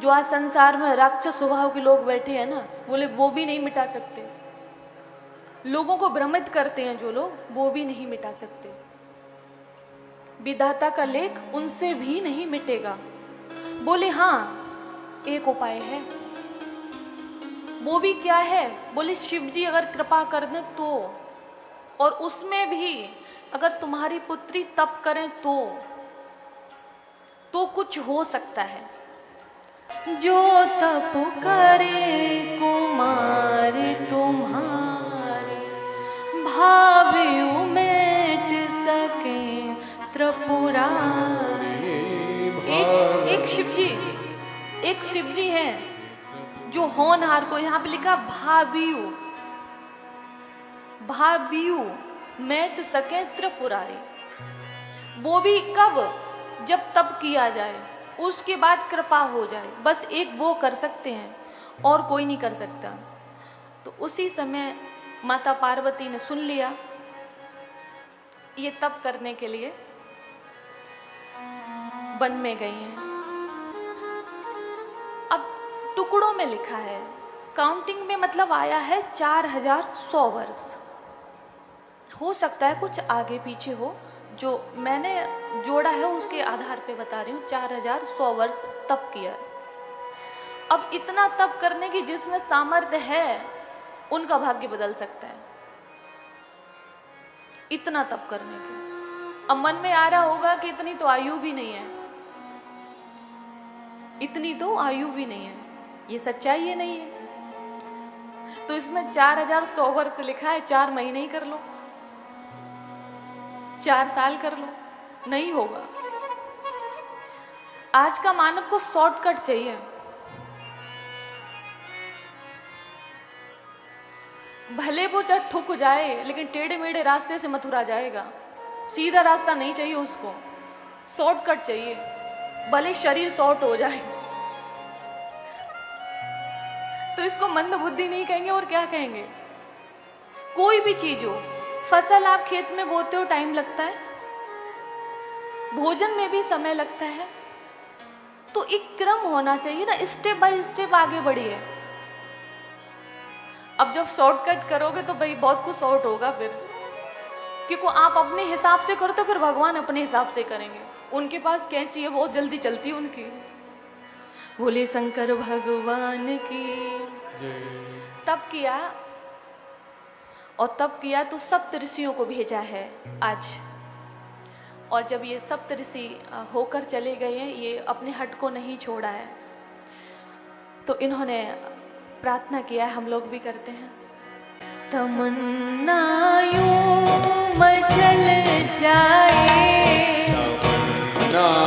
Speaker 1: जो आज संसार में राक्षस स्वभाव के लोग बैठे हैं ना, बोले वो भी नहीं मिटा सकते। लोगों को भ्रमित करते हैं जो लोग, वो भी नहीं मिटा सकते। विधाता का लेख उनसे भी नहीं मिटेगा। बोले हाँ एक उपाय है। वो भी क्या है? बोले शिव जी अगर कृपा कर दें तो, और उसमें भी अगर तुम्हारी पुत्री तप करें तो, तो कुछ हो सकता है। जो तप करे कुमार तुम्हारे, भावे उमेट सके त्रिपुरारी। एक शिव जी हैं जो होनहार को, यहाँ पे लिखा भाबियु मेट सके त्रिपुरारी। वो भी कब? जब तप किया जाए, उसके बाद कृपा हो जाए। बस एक वो कर सकते हैं और कोई नहीं कर सकता। तो उसी समय माता पार्वती ने सुन लिया, ये तप करने के लिए वन में गई हैं। अब टुकड़ों में लिखा है, काउंटिंग में मतलब आया है 4100 वर्ष। हो सकता है कुछ आगे पीछे हो, जो मैंने जोड़ा है उसके आधार पे बता रही हूँ। 4100 वर्ष तप किया। अब इतना तप करने की जिसमें सामर्थ्य है, उनका भाग्य बदल सकता है। इतना तप करने के। अब मन में आ रहा होगा कि इतनी तो आयु भी नहीं है, इतनी तो आयु भी नहीं है, ये सच्चाई है नहीं है। तो इसमें 4100 वर्ष लिखा है, 4 महीने ही कर लो, 4 साल कर लो, नहीं होगा। आज का मानव को शॉर्टकट चाहिए। भले वो चाहे ठुक जाए, लेकिन टेढ़े मेढ़े रास्ते से मथुरा जाएगा। सीधा रास्ता नहीं चाहिए उसको, शॉर्टकट चाहिए, भले शरीर शॉर्ट हो जाए। तो इसको मंद बुद्धि नहीं कहेंगे और क्या कहेंगे? कोई भी चीज हो, फसल आप खेत में बोते हो, टाइम लगता है, भोजन में भी समय लगता है। तो एक क्रम होना चाहिए ना, स्टेप बाय स्टेप आगे बढ़िए। अब जब शॉर्टकट करोगे तो भाई बहुत कुछ शॉर्ट होगा फिर, क्योंकि आप अपने हिसाब से करो तो फिर भगवान अपने हिसाब से करेंगे। उनके पास कैंची है, बहुत जल्दी चलती है उनकी। बोले शंकर भगवान की। तब किया, और तब किया तो सप्त ऋषियों को भेजा है आज। और जब ये सप्त ऋषि होकर चले गए हैं, ये अपने हट को नहीं छोड़ा है, तो इन्होंने प्रार्थना किया है, हम लोग भी करते हैं। तमन्नायों मचल जाए,
Speaker 2: तमन्नायों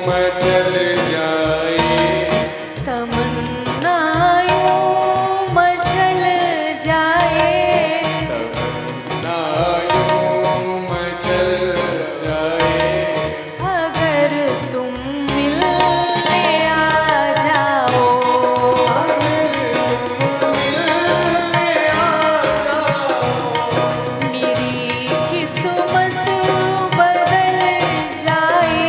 Speaker 2: मचल जाए,
Speaker 1: तमन्नायों मचल जाए,
Speaker 2: तमन्नायों मचल जाए।
Speaker 1: अगर तुम मिलने आ जाओ, मेरी किस्मत बदल जाए,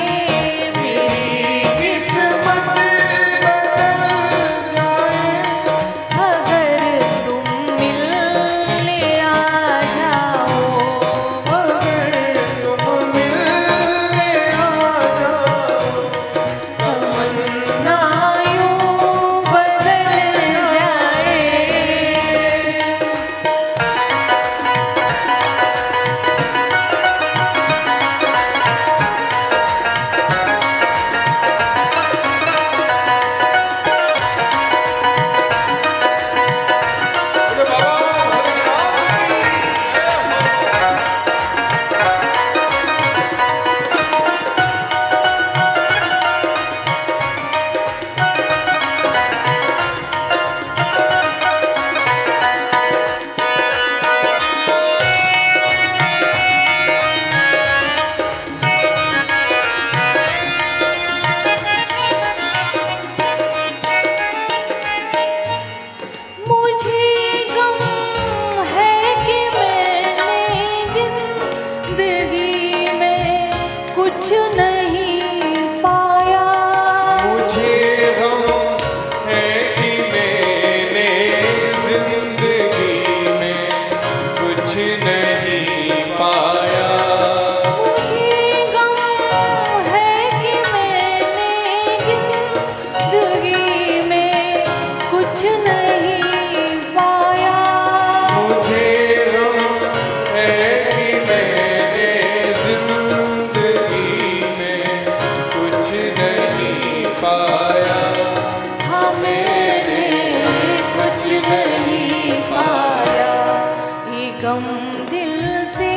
Speaker 1: गम दिल से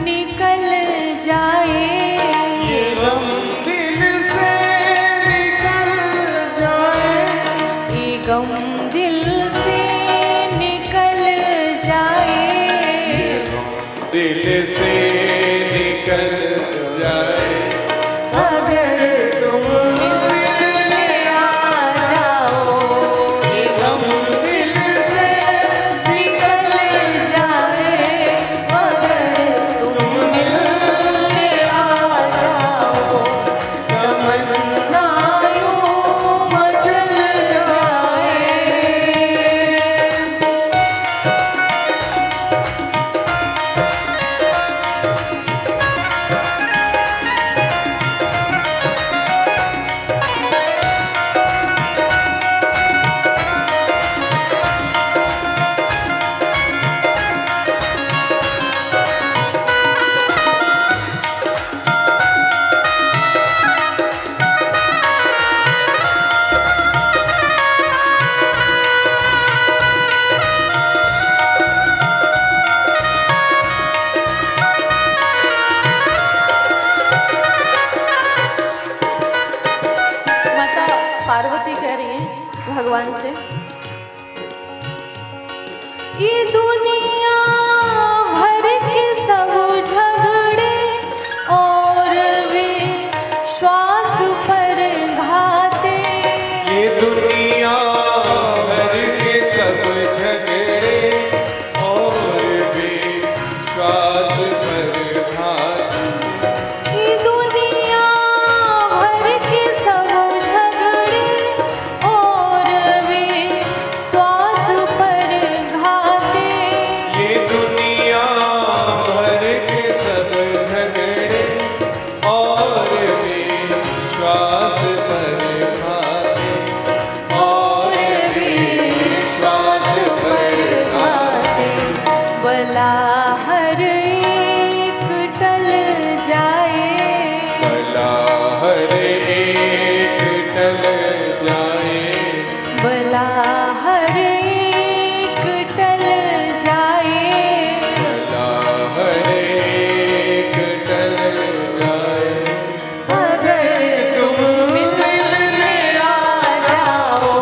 Speaker 1: निकल जाए,
Speaker 2: ये गम दिल से निकल जाए,
Speaker 1: ये गम दिल से निकल जाए,
Speaker 2: दिल से निकल जाए।
Speaker 1: अगर तुम मिलने आ जाओ, ये गम दिल से निकल जाए, अगर तुम मिलने आ जाओ, तमन्ना यूं मचल जाए। माता पार्वती कह रही है भगवान से, ये दुनिया भर के सब झगड़े और वे श्वास पर घाते,
Speaker 2: ये दुनिया भर के सब झगड़े और भी श्वास पर घाते,
Speaker 1: ये दुनिया भर के सब झगड़े और वे श्वास पर घाते,
Speaker 2: ये दुनिया भर के सब झगड़े और भी श्वास पर घाते, और भी श्वास पर घाते।
Speaker 1: भला हर एक टल जाए,
Speaker 2: भला हर एक टल जाए,
Speaker 1: भला हर एक टल जाए,
Speaker 2: भला हर एक टल जाए।
Speaker 1: अगर तुम मिलने आ जाओ,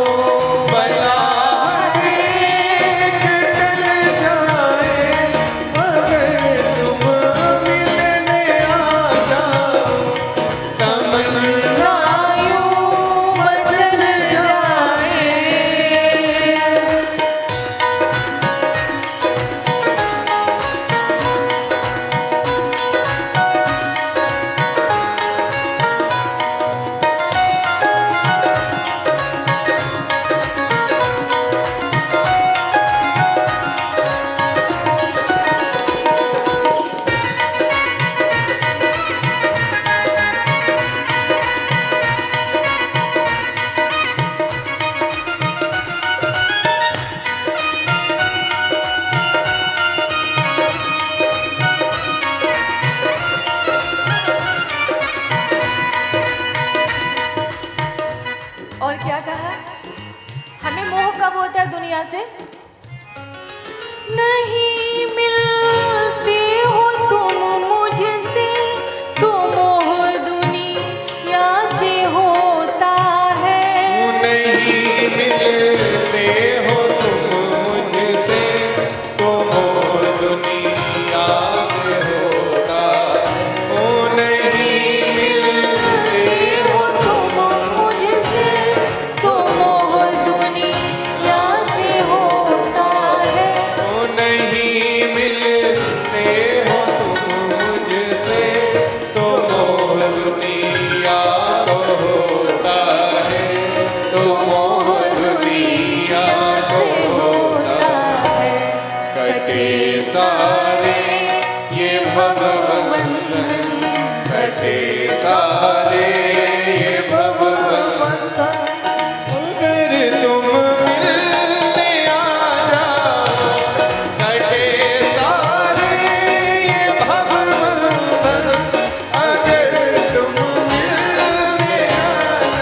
Speaker 2: भला हर एक टल जाए, अगर तुम मिलने आ जाओ, तमन्ना
Speaker 1: यूं मचल जाए। और क्या कहा, हमें मोह कब होता है दुनिया से? नहीं मिलते हो तुम मुझसे, तो मोह दुनिया से होता है।
Speaker 2: नहीं मिलते हो तुम मुझसे, तो मोह दुनिया से होता। ओ नहीं मिलते
Speaker 1: हो तुम मुझसे, तो मोह दुनिया से होता है।
Speaker 2: ओ नहीं मिलते हो तुम मुझसे, तो मोह दुनिया तो होता है, तो मोह दुनिया से होता है। कटे सारे ये भवबंधन, कटे सारे ये भवबंधन, अगर तुम मिलने आ जाओ, कटे सारे ये भवबंधन, अगर तुम मिलने आ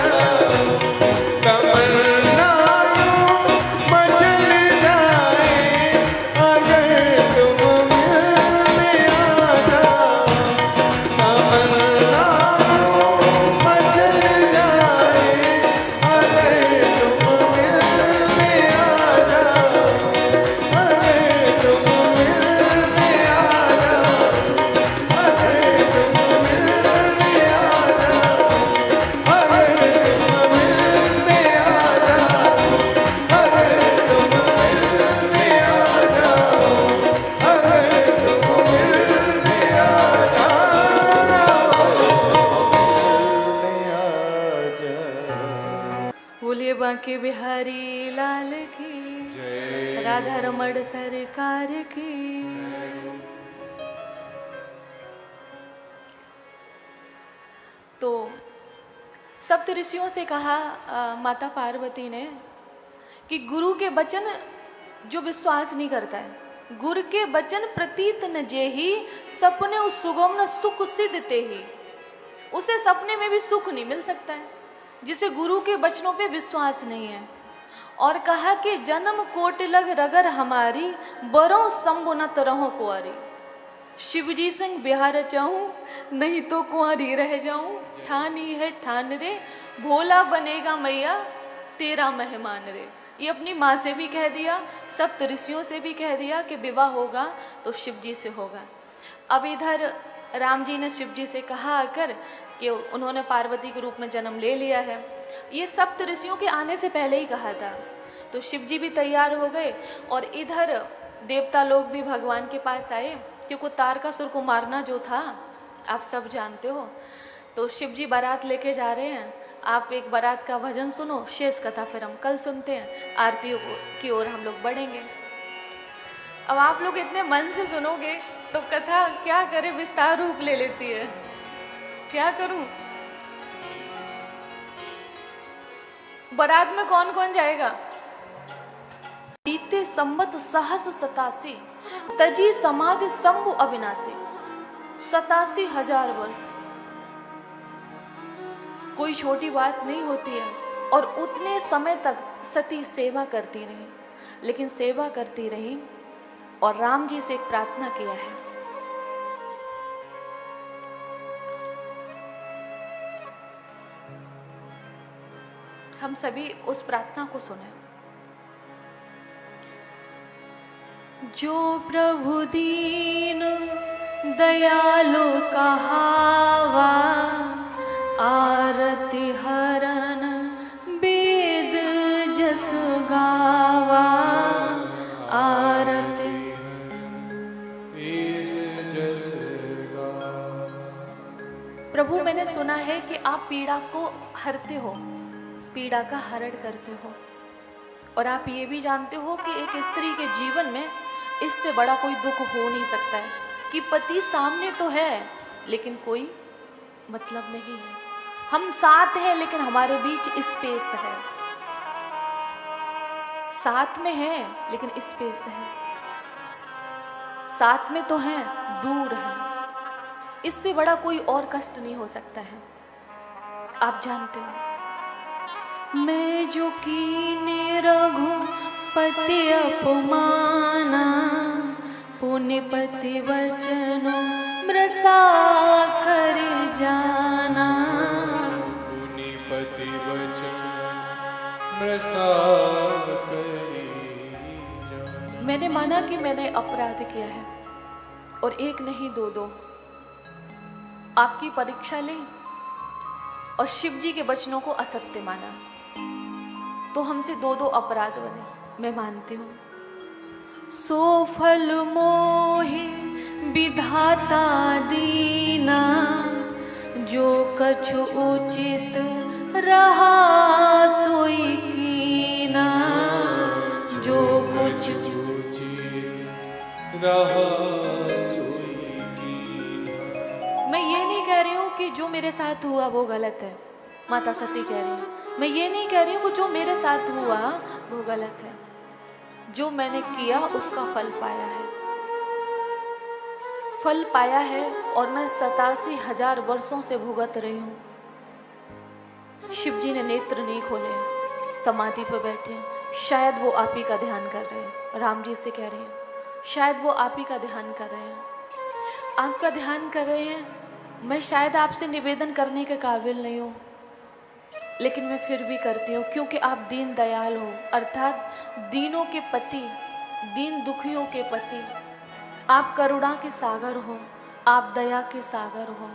Speaker 2: जाओ, तमन्ना यूं मचल जाए, अगर तुम
Speaker 1: बिहारी लाल की
Speaker 2: जय।
Speaker 1: राधा रमण सरकार की तो सप्त ऋषियों से कहा माता पार्वती ने कि गुरु के वचन जो विश्वास नहीं करता है, गुरु के वचन प्रतीत न जेहि सपने उस सुगम न सुख सिद्ध ते ही, उसे सपने में भी सुख नहीं मिल सकता है जिसे गुरु के वचनों पे विश्वास नहीं है। और कहा कि जन्म कोट लग रगर हमारी बरों शंभु न तरहों कुंवारी, शिवजी संग बिहार चाहूं नहीं तो कुंवारी रह जाऊं, ठानी है ठान रे भोला बनेगा मैया तेरा मेहमान रे। ये अपनी माँ से भी कह दिया, सप्त ऋषियों से भी कह दिया कि विवाह होगा तो शिवजी से होगा। अब इधर राम जी ने शिवजी से कहा आकर कि उन्होंने पार्वती के रूप में जन्म ले लिया है। ये सप्त ऋषियों के आने से पहले ही कहा था। तो शिवजी भी तैयार हो गए और इधर देवता लोग भी भगवान के पास आए, क्योंकि तारकासुर को मारना जो था आप सब जानते हो। तो शिवजी बारात लेके जा रहे हैं। आप एक बारात का भजन सुनो, शेष कथा फिर हम कल सुनते हैं, आरतियों की ओर हम लोग बढ़ेंगे। अब आप लोग इतने मन से सुनोगे तो कथा क्या करे विस्तार रूप ले लेती है, क्या करूं। बारात में कौन कौन जाएगा? बीते संवत सहस 87 तजी समाधि शंभु अविनाशी, 87,000 वर्ष कोई छोटी बात नहीं होती है। और उतने समय तक सती सेवा करती रही, लेकिन सेवा करती रही और राम जी से एक प्रार्थना किया है। हम सभी उस प्रार्थना को सुने। जो प्रभु दीन दयालु कहावा, आरती हरन वेद जस गावा, आरती
Speaker 2: जस गावा।
Speaker 1: प्रभु मैंने सुना है कि आप पीड़ा को हरते हो, पीड़ा का हरण करते हो। और आप ये भी जानते हो कि एक स्त्री के जीवन में इससे बड़ा कोई दुख हो नहीं सकता है कि पति सामने तो है लेकिन कोई मतलब नहीं है। हम साथ हैं लेकिन हमारे बीच स्पेस है, साथ में है लेकिन स्पेस है, साथ में तो है दूर है। इससे बड़ा कोई और कष्ट नहीं हो सकता है। आप जानते हो मैं जो कीने रघुपति अपमाना, पुण्य पति वचनों मृषा कर जाना,
Speaker 2: पुनिपति वचन मृषा करी जाना।
Speaker 1: मैंने माना कि मैंने अपराध किया है और एक नहीं दो आपकी परीक्षा ली और शिव जी के वचनों को असत्य माना, तो हमसे दो अपराध बने। मैं मानती हूँ सो फल मोहि विधाता दीना, जो कछु उचित रहा सोई कीना, जो कुछ
Speaker 2: रहा सोई कीना।
Speaker 1: मैं ये नहीं कह रही हूँ कि जो मेरे साथ हुआ वो गलत है, माता सती कह रही है। मैं ये नहीं कह रही हूँ कि जो मेरे साथ हुआ वो गलत है, जो मैंने किया उसका फल पाया है, फल पाया है। और मैं 87,000 वर्षों से भुगत रही हूँ। शिव जी ने नेत्र नहीं खोले, समाधि पर बैठे हैं, शायद वो आप ही का ध्यान कर रहे हैं। राम जी से कह रहे हैं शायद वो आप ही का ध्यान कर रहे हैं, आपका ध्यान कर रहे हैं। मैं शायद आपसे निवेदन करने के काबिल नहीं हूँ, लेकिन मैं फिर भी करती हूँ क्योंकि आप दीन दयाल हो, अर्थात दीनों के पति, दीन दुखियों के पति। आप करुणा के सागर हो, आप दया के सागर हो,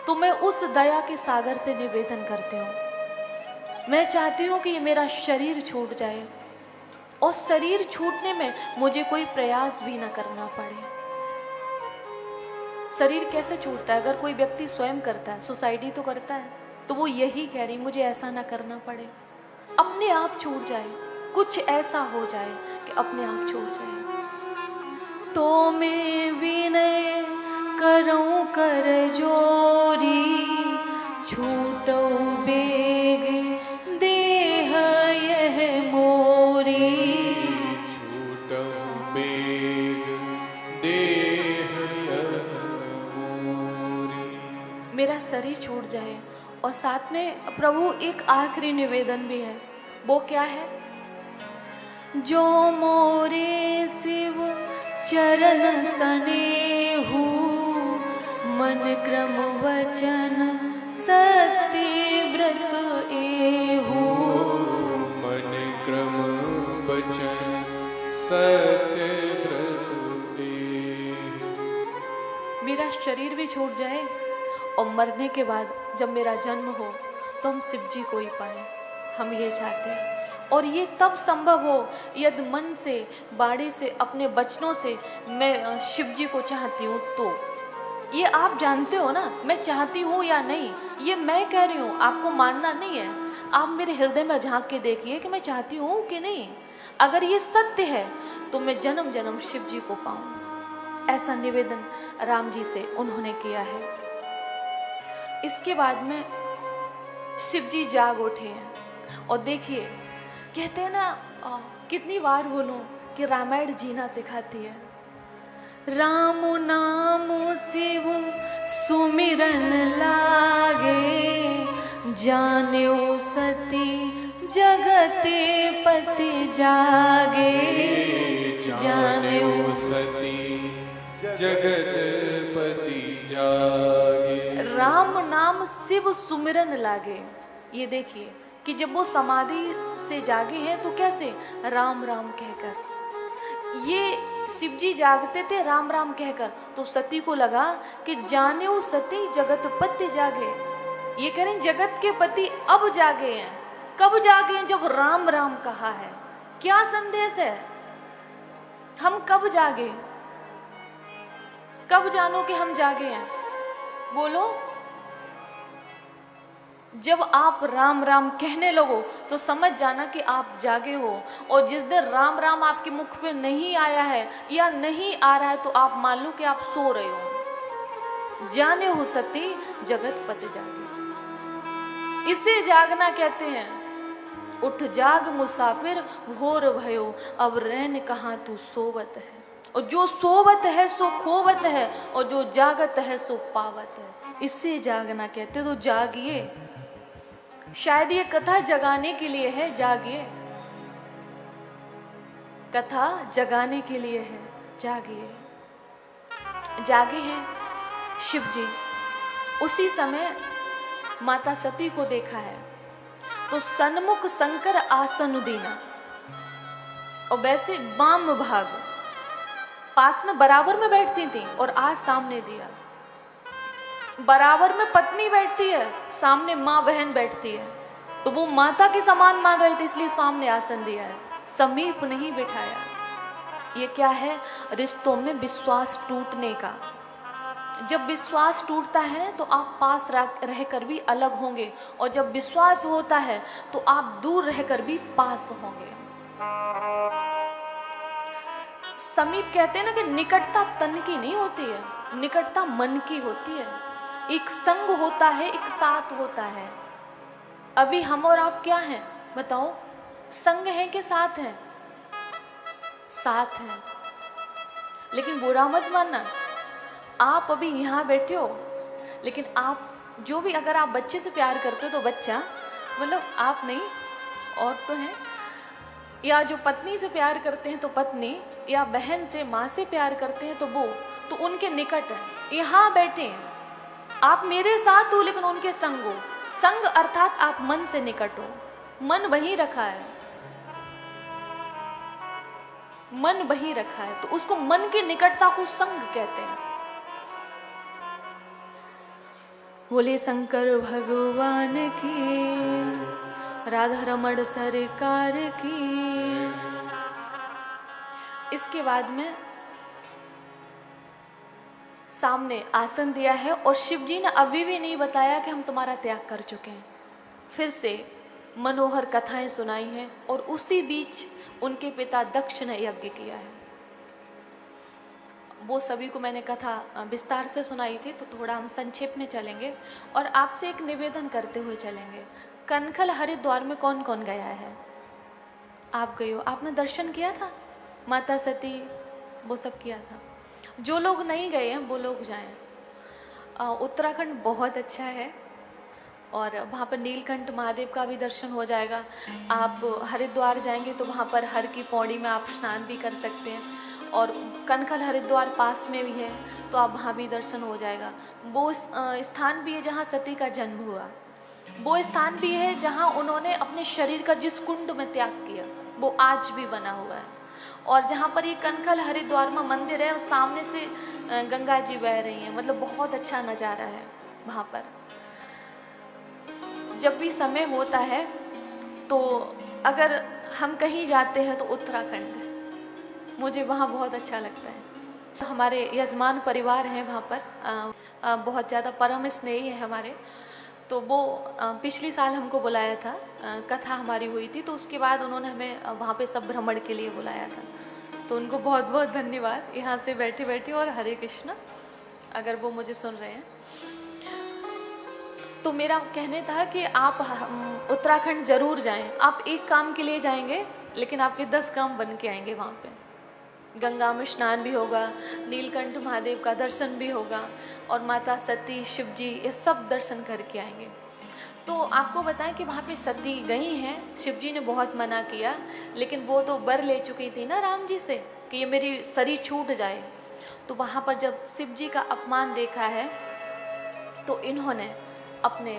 Speaker 1: तो मैं उस दया के सागर से निवेदन करती हूँ। मैं चाहती हूँ कि ये मेरा शरीर छूट जाए और शरीर छूटने में मुझे कोई प्रयास भी ना करना पड़े। शरीर कैसे छूटता है? अगर कोई व्यक्ति स्वयं करता है, सुसाइड तो करता है, तो वो यही कह रही मुझे ऐसा ना करना पड़े। अपने आप छूट जाए, कुछ ऐसा हो जाए कि अपने आप छूट जाए। तो मैं विनय करऊं कर जोरी, छूटो बेग देह यह मोरी।
Speaker 2: छूटहु बेग देह यह मोरी।
Speaker 1: मेरा शरीर छूट जाए। और साथ में प्रभु एक आखिरी निवेदन भी है, वो क्या है? जो मोरे शिव चरण स्नेहु, मन क्रम वचन सत्य व्रत एहु।
Speaker 2: मन क्रम बचन सत्य व्रत एहु।
Speaker 1: मेरा शरीर भी छूट जाए और मरने के बाद जब मेरा जन्म हो तो हम शिव जी को ही पाए, हम ये चाहते हैं। और ये तब संभव हो यदि मन से, बाणी से, अपने वचनों से मैं शिव जी को चाहती हूँ तो। ये आप जानते हो ना, मैं चाहती हूँ या नहीं, ये मैं कह रही हूँ, आपको मानना नहीं है। आप मेरे हृदय में झांक के देखिए कि मैं चाहती हूँ कि नहीं। अगर ये सत्य है तो मैं जन्म जन्म शिव जी को पाऊँ। ऐसा निवेदन राम जी से उन्होंने किया है। इसके बाद में शिव जी जाग उठे हैं। और देखिए, कहते हैं ना, कितनी बार बोलूं कि रामायण जीना सिखाती है। राम नाम शिव सुमिरन लागे, जान्यो सती जगते पति जागे।
Speaker 2: जान्यो सती जगतपति जागे।
Speaker 1: राम नाम शिव सुमिरन लागे। ये देखिए कि जब वो समाधि से जागे हैं तो कैसे? राम राम कहकर। ये शिव जी जागते थे राम राम कहकर, तो सती को लगा कि जाने वो सती जगत पति जागे। ये कह रहे हैं जगत के पति अब जागे हैं। कब जागे हैं? जब राम राम कहा है। क्या संदेश है? हम कब जागे? कब जानो कि हम जागे हैं? बोलो। जब आप राम राम कहने लगो तो समझ जाना कि आप जागे हो। और जिस दिन राम राम आपके मुख पे नहीं आया है या नहीं आ रहा है तो आप मान लो कि आप सो रहे हो। जाने हो सती जगत पति जागे। इसे जागना कहते हैं। उठ जाग मुसाफिर भोर भयो, अब रैन कहाँ तू सोवत है। और जो सोवत है सो खोवत है, और जो जागत है सो पावत है। इससे जागना कहते। तो जागिए। शायद ये कथा जगाने के लिए है, जागिए। कथा जगाने के लिए है, जागिए। जागे हैं शिव जी। उसी समय माता सती को देखा है तो सन्मुख शंकर आसन दीना, और वैसे वाम भाग पास में बराबर में बैठती थी और आज सामने दिया। बराबर में पत्नी बैठती है, सामने माँ बहन बैठती है, तो वो माता के समान मान रही थी इसलिए सामने आसन दिया है, समीप नहीं बिठाया। ये क्या है? रिश्तों में विश्वास टूटने का। जब विश्वास टूटता है तो आप पास रहकर भी अलग होंगे, और जब विश्वास होता है तो आप दूर रहकर भी पास होंगे। समीप कहते हैं ना कि निकटता तन की नहीं होती है, निकटता मन की होती है। एक संग होता है, एक साथ होता है। अभी हम और आप क्या हैं बताओ? संग हैं कि साथ हैं? साथ हैं। लेकिन बुरा मत मानना, आप अभी यहाँ बैठे हो, लेकिन आप जो भी, अगर आप बच्चे से प्यार करते हो तो बच्चा, मतलब आप नहीं और तो हैं, या जो पत्नी से प्यार करते हैं तो पत्नी, या बहन से, माँ से प्यार करते हैं तो वो, तो उनके निकट है, यहाँ बैठे हैं। आप मेरे साथ हो लेकिन उनके संग हो। संग अर्थात आप मन से निकट हो, मन वहीं रखा है, मन वहीं रखा है, तो उसको मन की निकटता को संग कहते हैं। बोले शंकर भगवान की, राधा रमण सरकार की। इसके बाद में सामने आसन दिया है और शिव जी ने अभी भी नहीं बताया कि हम तुम्हारा त्याग कर चुके हैं। फिर से मनोहर कथाएं सुनाई हैं और उसी बीच उनके पिता दक्ष ने यज्ञ किया है। वो सभी को मैंने कथा विस्तार से सुनाई थी, तो थोड़ा हम संक्षेप में चलेंगे और आपसे एक निवेदन करते हुए चलेंगे। कनखल हरिद्वार में कौन कौन गया है? आप गए हो, आपने दर्शन किया था, माता सती वो सब किया था। जो लोग नहीं गए हैं वो लोग जाएं। उत्तराखंड बहुत अच्छा है और वहाँ पर नीलकंठ महादेव का भी दर्शन हो जाएगा। आप हरिद्वार जाएंगे तो वहाँ पर हर की पौड़ी में आप स्नान भी कर सकते हैं और कनखल हरिद्वार पास में भी है, तो आप वहाँ भी दर्शन हो जाएगा। वो स्थान भी है जहाँ सती का जन्म हुआ। वो स्थान भी है जहाँ उन्होंने अपने शरीर का जिस कुंड में त्याग किया वो आज भी बना हुआ है। और जहाँ पर ये कनखल हरिद्वार में मंदिर है और सामने से गंगा जी बह रही हैं, मतलब बहुत अच्छा नज़ारा है वहाँ पर। जब भी समय होता है तो अगर हम कहीं जाते हैं तो उत्तराखंड, मुझे वहाँ बहुत अच्छा लगता है। हमारे यजमान परिवार हैं वहाँ पर, बहुत ज़्यादा परम स्नेही है हमारे, तो वो पिछली साल हमको बुलाया था, कथा हमारी हुई थी, तो उसके बाद उन्होंने हमें वहाँ पे सब भ्रमण के लिए बुलाया था। तो उनको बहुत बहुत धन्यवाद यहाँ से बैठे बैठे, और हरे कृष्णा अगर वो मुझे सुन रहे हैं। तो मेरा कहने था कि आप उत्तराखंड ज़रूर जाएं। आप एक काम के लिए जाएंगे लेकिन आपके 10 काम बन के आएंगे वहाँ पे। गंगा में स्नान भी होगा, नीलकंठ महादेव का दर्शन भी होगा और माता सती, शिव जी, ये सब दर्शन करके आएंगे। तो आपको बताएं कि वहाँ पे सती गई हैं, शिव जी ने बहुत मना किया, लेकिन वो तो वर ले चुकी थी ना राम जी से कि ये मेरी शरीर छूट जाए। तो वहाँ पर जब शिव जी का अपमान देखा है तो इन्होंने अपने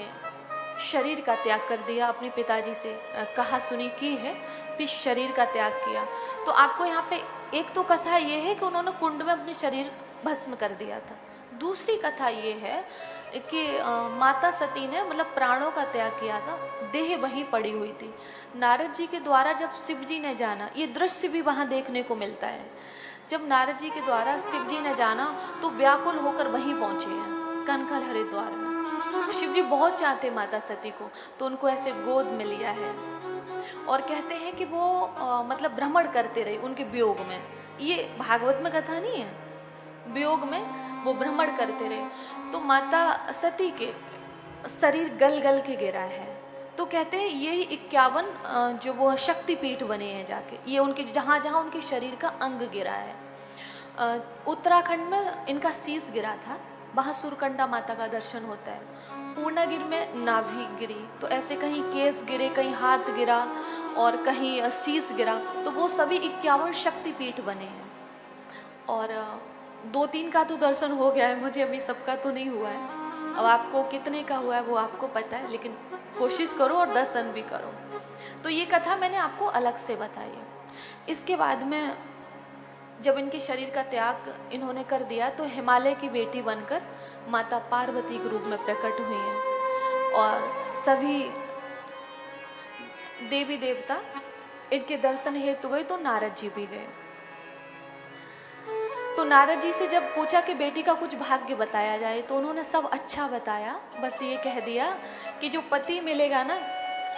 Speaker 1: शरीर का त्याग कर दिया, अपने पिताजी से कहा सुनी की है, फिर शरीर का त्याग किया। तो आपको यहाँ पे एक तो कथा ये है कि उन्होंने कुंड में अपने शरीर भस्म कर दिया था। दूसरी कथा ये है कि माता सती ने मतलब प्राणों का त्याग किया था, देह वहीं पड़ी हुई थी। नारद जी के द्वारा जब शिव जी ने जाना, ये दृश्य भी वहाँ देखने को मिलता है, जब नारद जी के द्वारा शिव जी ने जाना तो व्याकुल होकर वहीं पहुँचे हैं कनखल हरिद्वार में। शिव जी बहुत चाहते माता सती को, तो उनको ऐसे गोद में लिया है और कहते हैं कि वो मतलब भ्रमण करते रहे उनके वियोग में। ये भागवत में कथा नहीं है, वियोग में वो भ्रमण करते रहे। तो माता सती के शरीर गल गल के गिरा है, तो कहते हैं ये 51 जो वो शक्तिपीठ बने हैं जाके, ये उनके जहाँ जहाँ उनके शरीर का अंग गिरा है। उत्तराखंड में इनका शीश गिरा था, वहाँ सुरकंडा माता का दर्शन होता है। पूर्णागिर में नाभि गिरी, तो ऐसे कहीं केस गिरे, कहीं हाथ गिरा और कहीं शीश गिरा, तो वो सभी 51 शक्तिपीठ बने हैं। और 2-3 का तो दर्शन हो गया है, मुझे अभी सबका तो नहीं हुआ है। अब आपको कितने का हुआ है वो आपको पता है, लेकिन कोशिश करो और दर्शन भी करो। तो ये कथा मैंने आपको अलग से बताई है। इसके बाद में जब इनके शरीर का त्याग इन्होंने कर दिया तो हिमालय की बेटी बनकर माता पार्वती के रूप में प्रकट हुई हैं और सभी देवी देवता इनके दर्शन हेतु गए, तो नारद जी भी गए। तो नारद जी से जब पूछा कि बेटी का कुछ भाग्य बताया जाए, तो उन्होंने सब अच्छा बताया, बस ये कह दिया कि जो पति मिलेगा ना,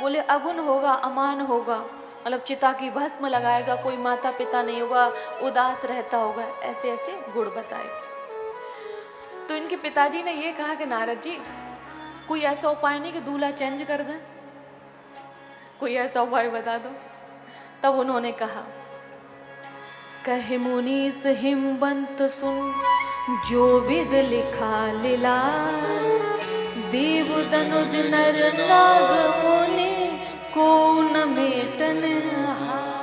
Speaker 1: बोले अगुण होगा, अमान होगा, मतलब चिता की भस्म लगाएगा, कोई माता पिता नहीं होगा, उदास रहता होगा, ऐसे ऐसे गुण बताए। तो इनके पिताजी ने ये कहा कि नारद जी कोई ऐसा उपाय नहीं कि दूल्हा चेंज कर दें, कोई ऐसा उपाय बता दो। तब उन्होंने कहा, कहे मुनीस हिमवंत सुन, जो विद लिखा लीला, देव दनुज नर नाग मुनि को न मेटन हार।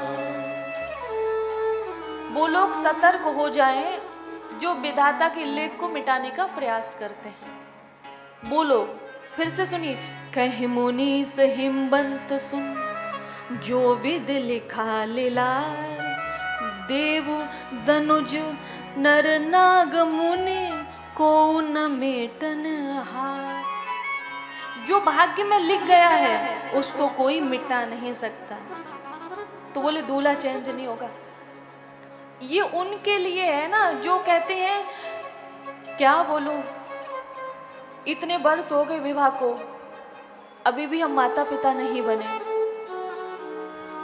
Speaker 1: वो लोग सतर्क हो जाएं जो विधाता के लेख को मिटाने का प्रयास करते हैं। वो लोग, फिर से सुनिए, कहे मुनीस हिमवंत सुन, जो विद लिखा लीला, देव दनुज नर नाग मुनि को न मेटन हार। जो भाग्य में लिख गया है उसको कोई मिटा नहीं सकता। तो बोले दूल्हा चेंज नहीं होगा। ये उनके लिए है ना जो कहते हैं, क्या बोलूं, इतने वर्ष हो गए विवाह को, अभी भी हम माता पिता नहीं बने।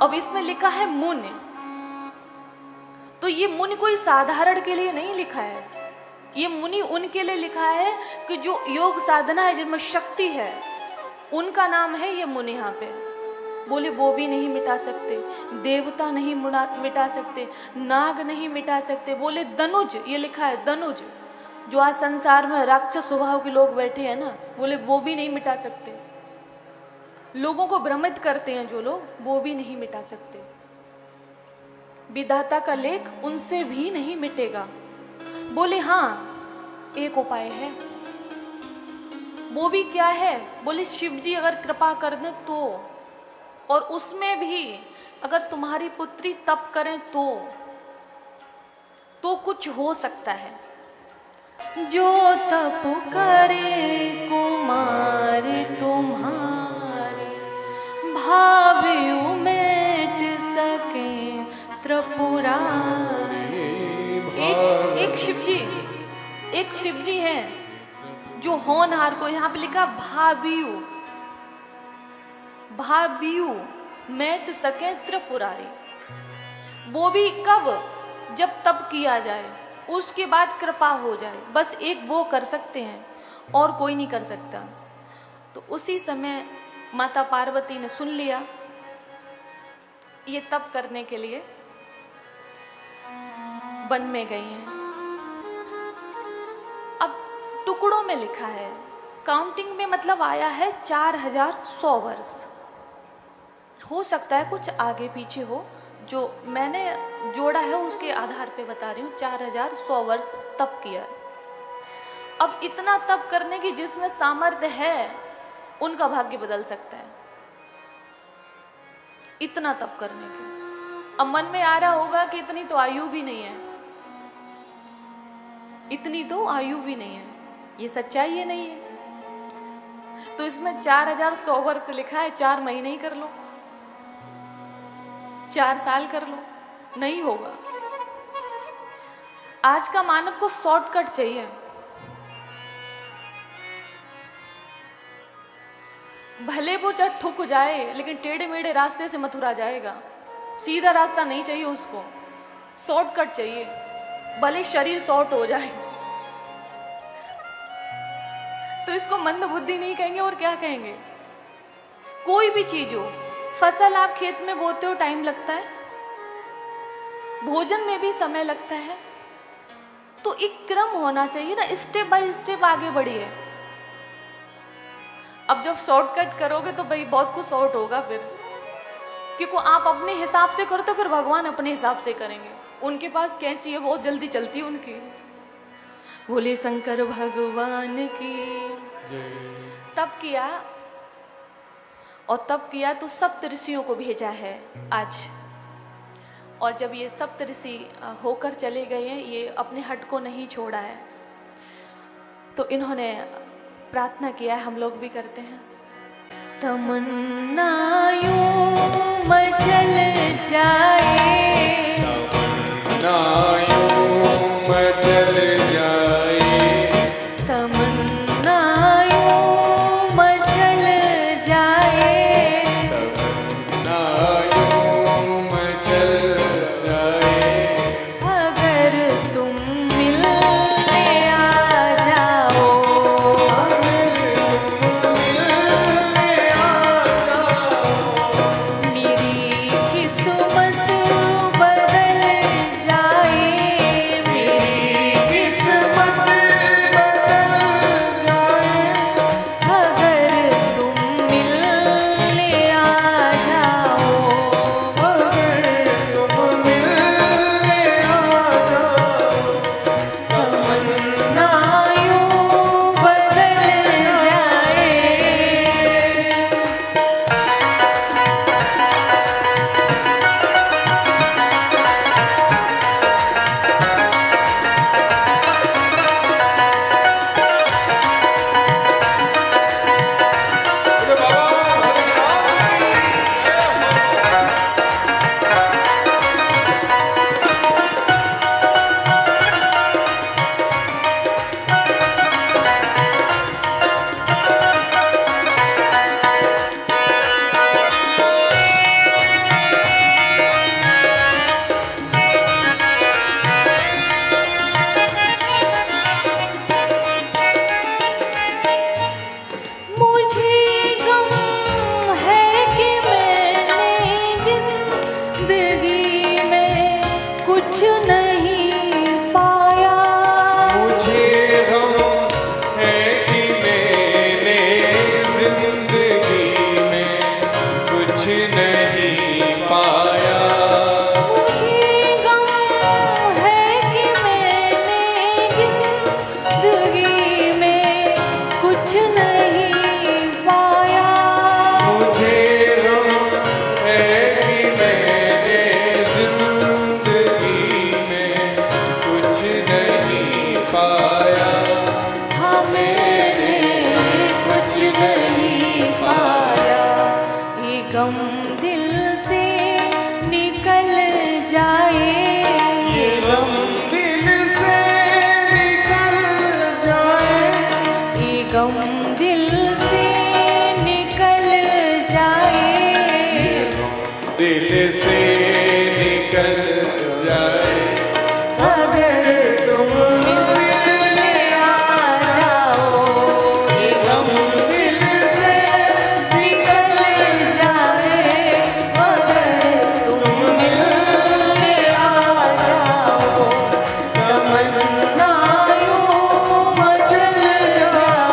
Speaker 1: अब इसमें लिखा है मुनि, तो ये मुनि कोई साधारण के लिए नहीं लिखा है, ये मुनि उनके लिए लिखा है कि जो योग साधना है, जिनमें शक्ति है, उनका नाम है ये मुनि। यहाँ पे बोले वो भी नहीं मिटा सकते, देवता नहीं मिटा सकते, नाग नहीं मिटा सकते। बोले दनुज, ये लिखा है दनुज, जो आज संसार में राक्षस स्वभाव के लोग बैठे हैं ना, बोले वो भी नहीं मिटा सकते। लोगों को भ्रमित करते हैं जो लोग, वो भी नहीं मिटा सकते। विधाता का लेख उनसे भी नहीं मिटेगा। बोले हाँ, एक उपाय है। वो भी क्या है? बोले शिव जी अगर कृपा कर दें तो, और उसमें भी अगर तुम्हारी पुत्री तप करें तो कुछ हो सकता है। जो तप करे कुमार तुम्हारे, भावे उमेट सके त्रिपुरारी। एक शिव जी हैं जो होनहार को, यहाँ पे लिखा भाबियु मेट सके त्रिपुरारी। वो भी कब? जब तप किया जाए, उसके बाद कृपा हो जाए, बस एक वो कर सकते हैं और कोई नहीं कर सकता। तो उसी समय माता पार्वती ने सुन लिया, ये तप करने के लिए वन में गई हैं। अब टुकड़ों में लिखा है, काउंटिंग में मतलब आया है 4100 वर्ष। हो सकता है कुछ आगे पीछे हो, जो मैंने जोड़ा है उसके आधार पे बता रही हूँ। 4100 वर्ष तप किया है। अब इतना तप करने की जिसमें सामर्थ्य है, उनका भाग्य बदल सकता है, इतना तप करने की। अब मन में आ रहा होगा कि इतनी तो आयु भी नहीं है, इतनी तो आयु भी नहीं है, ये सच्चाई है नहीं है? तो इसमें 4100 वर्ष लिखा है, 4 महीने ही कर लो, 4 साल कर लो, नहीं होगा। आज का मानव को शॉर्टकट चाहिए। भले वो चाहे ठुक जाए, लेकिन टेढ़े मेढ़े रास्ते से मथुरा जाएगा। सीधा रास्ता नहीं चाहिए उसको, शॉर्टकट चाहिए, भले शरीर शॉर्ट हो जाए। तो इसको मंद बुद्धि नहीं कहेंगे और क्या कहेंगे? कोई भी चीज हो, फसल आप खेत में बोते हो, टाइम लगता है, भोजन में भी समय लगता है, तो एक क्रम होना चाहिए ना, स्टेप बाय स्टेप आगे बढ़िए। अब जब शॉर्टकट करोगे तो भाई बहुत कुछ शॉर्ट होगा फिर, क्योंकि आप अपने हिसाब से करो तो फिर भगवान अपने हिसाब से करेंगे। उनके पास कैंची है, बहुत जल्दी चलती है उनकी। बोले शंकर भगवान की तप किया, और तप किया तो सप्त ऋषियों को भेजा है आज। और जब ये सप्त ऋषि होकर चले गए हैं, ये अपने हट को नहीं छोड़ा है, तो इन्होंने प्रार्थना किया है, हम लोग भी करते हैं। तमन्नायों मचल जाए,
Speaker 2: तमन्नायों मचल जाए,
Speaker 1: तमन्नायों मचल जाए,
Speaker 2: तमन्नायों मचल जाए।
Speaker 1: अगर तुम मिलने आ जाओ, मेरी किस्मत बदल जाए, मेरी गम दिल से निकल जाए,
Speaker 2: दिल से निकल जाए,
Speaker 1: अगर तुम मिलने आ जाओ, ये गम दिल से निकल जाए, अगर तुम मिलने आ जाओ, तमन्ना यूं मचल जाए।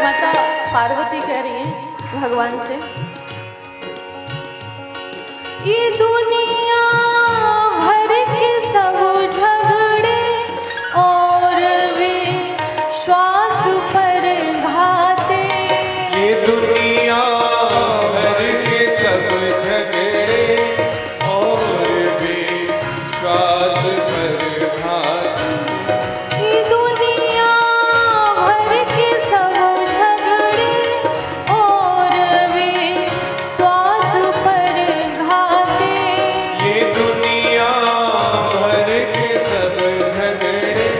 Speaker 1: माता पार्वती कह रही है भगवान से, ये दुनिया भर के सब झगड़े और भी श्वास पर घाते,
Speaker 2: ये दुनिया भर के सब झगड़े और भी श्वास पर घात,
Speaker 1: ये दुनिया भर के सब झगड़े और भी श्वास पर घाते,
Speaker 2: ये दुनिया भर के सब झगड़े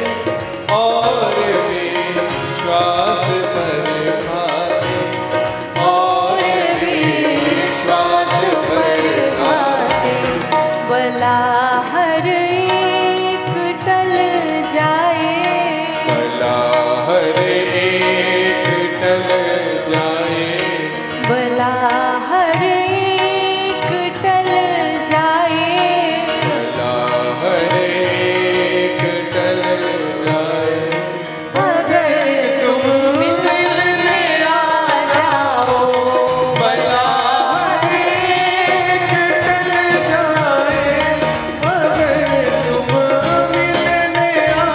Speaker 2: और भी श्वास पर घाते, और भी श्वास पर घाते,
Speaker 1: भला हर एक टल जाए,
Speaker 2: भला हर एक टल जाए,
Speaker 1: भला हर एक टल जाए,
Speaker 2: भला हर एक टल जाए,
Speaker 1: अगर तुम मिलने आ जाओ,
Speaker 2: भला हर एक टल जाए, अगर तुम मिलने आ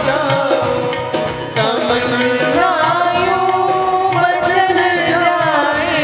Speaker 2: जाओ, तमन्ना
Speaker 1: यूं मचल जाए।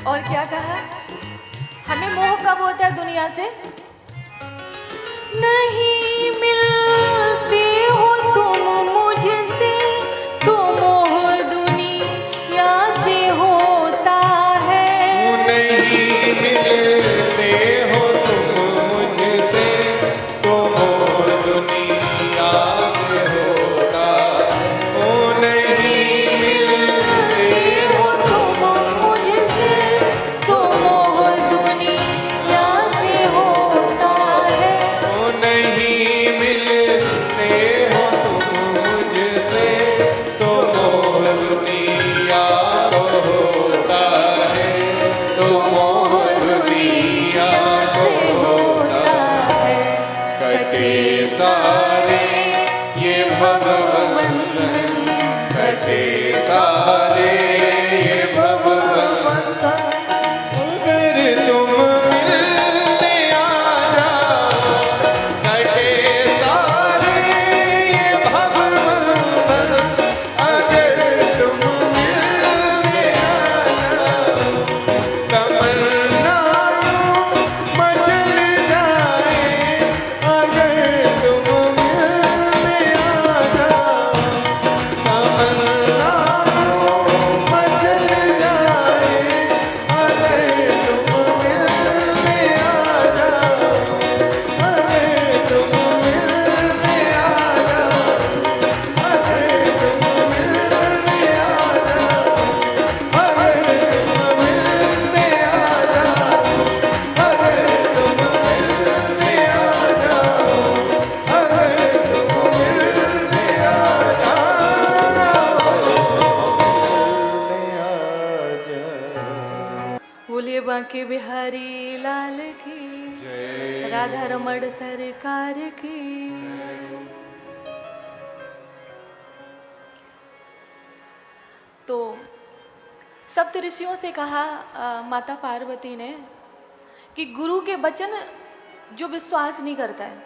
Speaker 1: और क्या कहा, हमें मोह कब होता है दुनिया से, नहीं मिलते हो तुम मुझसे, तो मोह दुनिया से होता है,
Speaker 2: नहीं मिलते हो तुम मुझसे, तो मोह दुनिया से होता, ओ नहीं मिलते
Speaker 1: हो तुम मुझसे, तो मोह दुनिया से होता है,
Speaker 2: ओ नहीं
Speaker 1: बोलिए बांके बिहारी लाल की
Speaker 2: जय।
Speaker 1: राधा रमण सरकार की। तो सप्त ऋषियों से कहा माता पार्वती ने कि गुरु के वचन जो विश्वास नहीं करता है,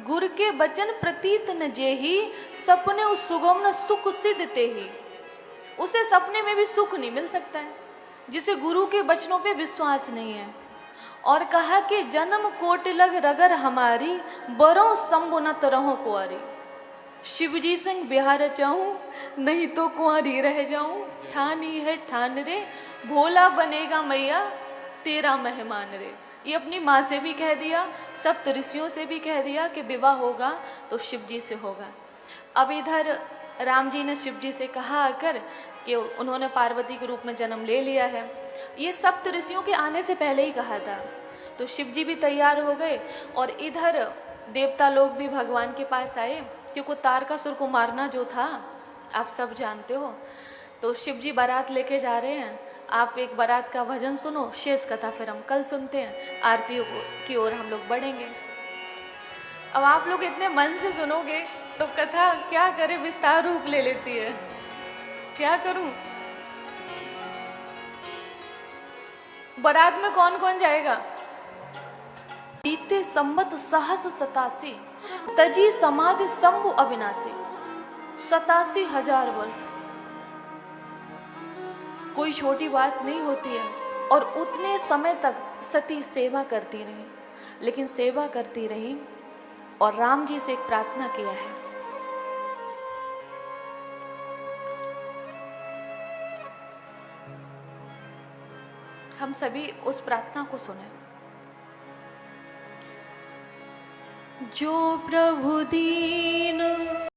Speaker 1: गुरु के वचन प्रतीत न जेहि सपने उस सुगम न सुख सिद्ध ते ही, उसे सपने में भी सुख नहीं मिल सकता है जिसे गुरु के वचनों पे विश्वास नहीं है। और कहा कि जन्म कोट लग रगर हमारी बरों शंभु न तरहों कुंवारी, शिवजी संग बिहार चाहूं नहीं तो कुंवारी रह जाऊं, ठानी है ठान रे भोला बनेगा मैया तेरा मेहमान रे। ये अपनी माँ से भी कह दिया, सप्त ऋषियों से भी कह दिया कि विवाह होगा तो शिव जी से होगा। अब इधर राम जी ने शिव जी से कहा आकर कि उन्होंने पार्वती के रूप में जन्म ले लिया है। ये सप्त ऋषियों के आने से पहले ही कहा था। तो शिव जी भी तैयार हो गए और इधर देवता लोग भी भगवान के पास आए, क्योंकि तारकासुर को मारना जो था आप सब जानते हो। तो शिव जी बारात लेके जा रहे हैं। आप एक बारात का भजन सुनो, शेष कथा फिर हम कल सुनते हैं, आरतियों की ओर हम लोग बढ़ेंगे। अब आप लोग इतने मन से सुनोगे तो कथा क्या करे विस्तार रूप ले लेती है, क्या करूं। बारात में कौन कौन जाएगा? बीते संवत सहस 87 तजी समाधि शंभु अविनाशी, 87,000 वर्ष कोई छोटी बात नहीं होती है। और उतने समय तक सती सेवा करती रही, लेकिन सेवा करती रही और राम जी से एक प्रार्थना किया है। हम सभी उस प्रार्थना को सुने। जो प्रभु दीन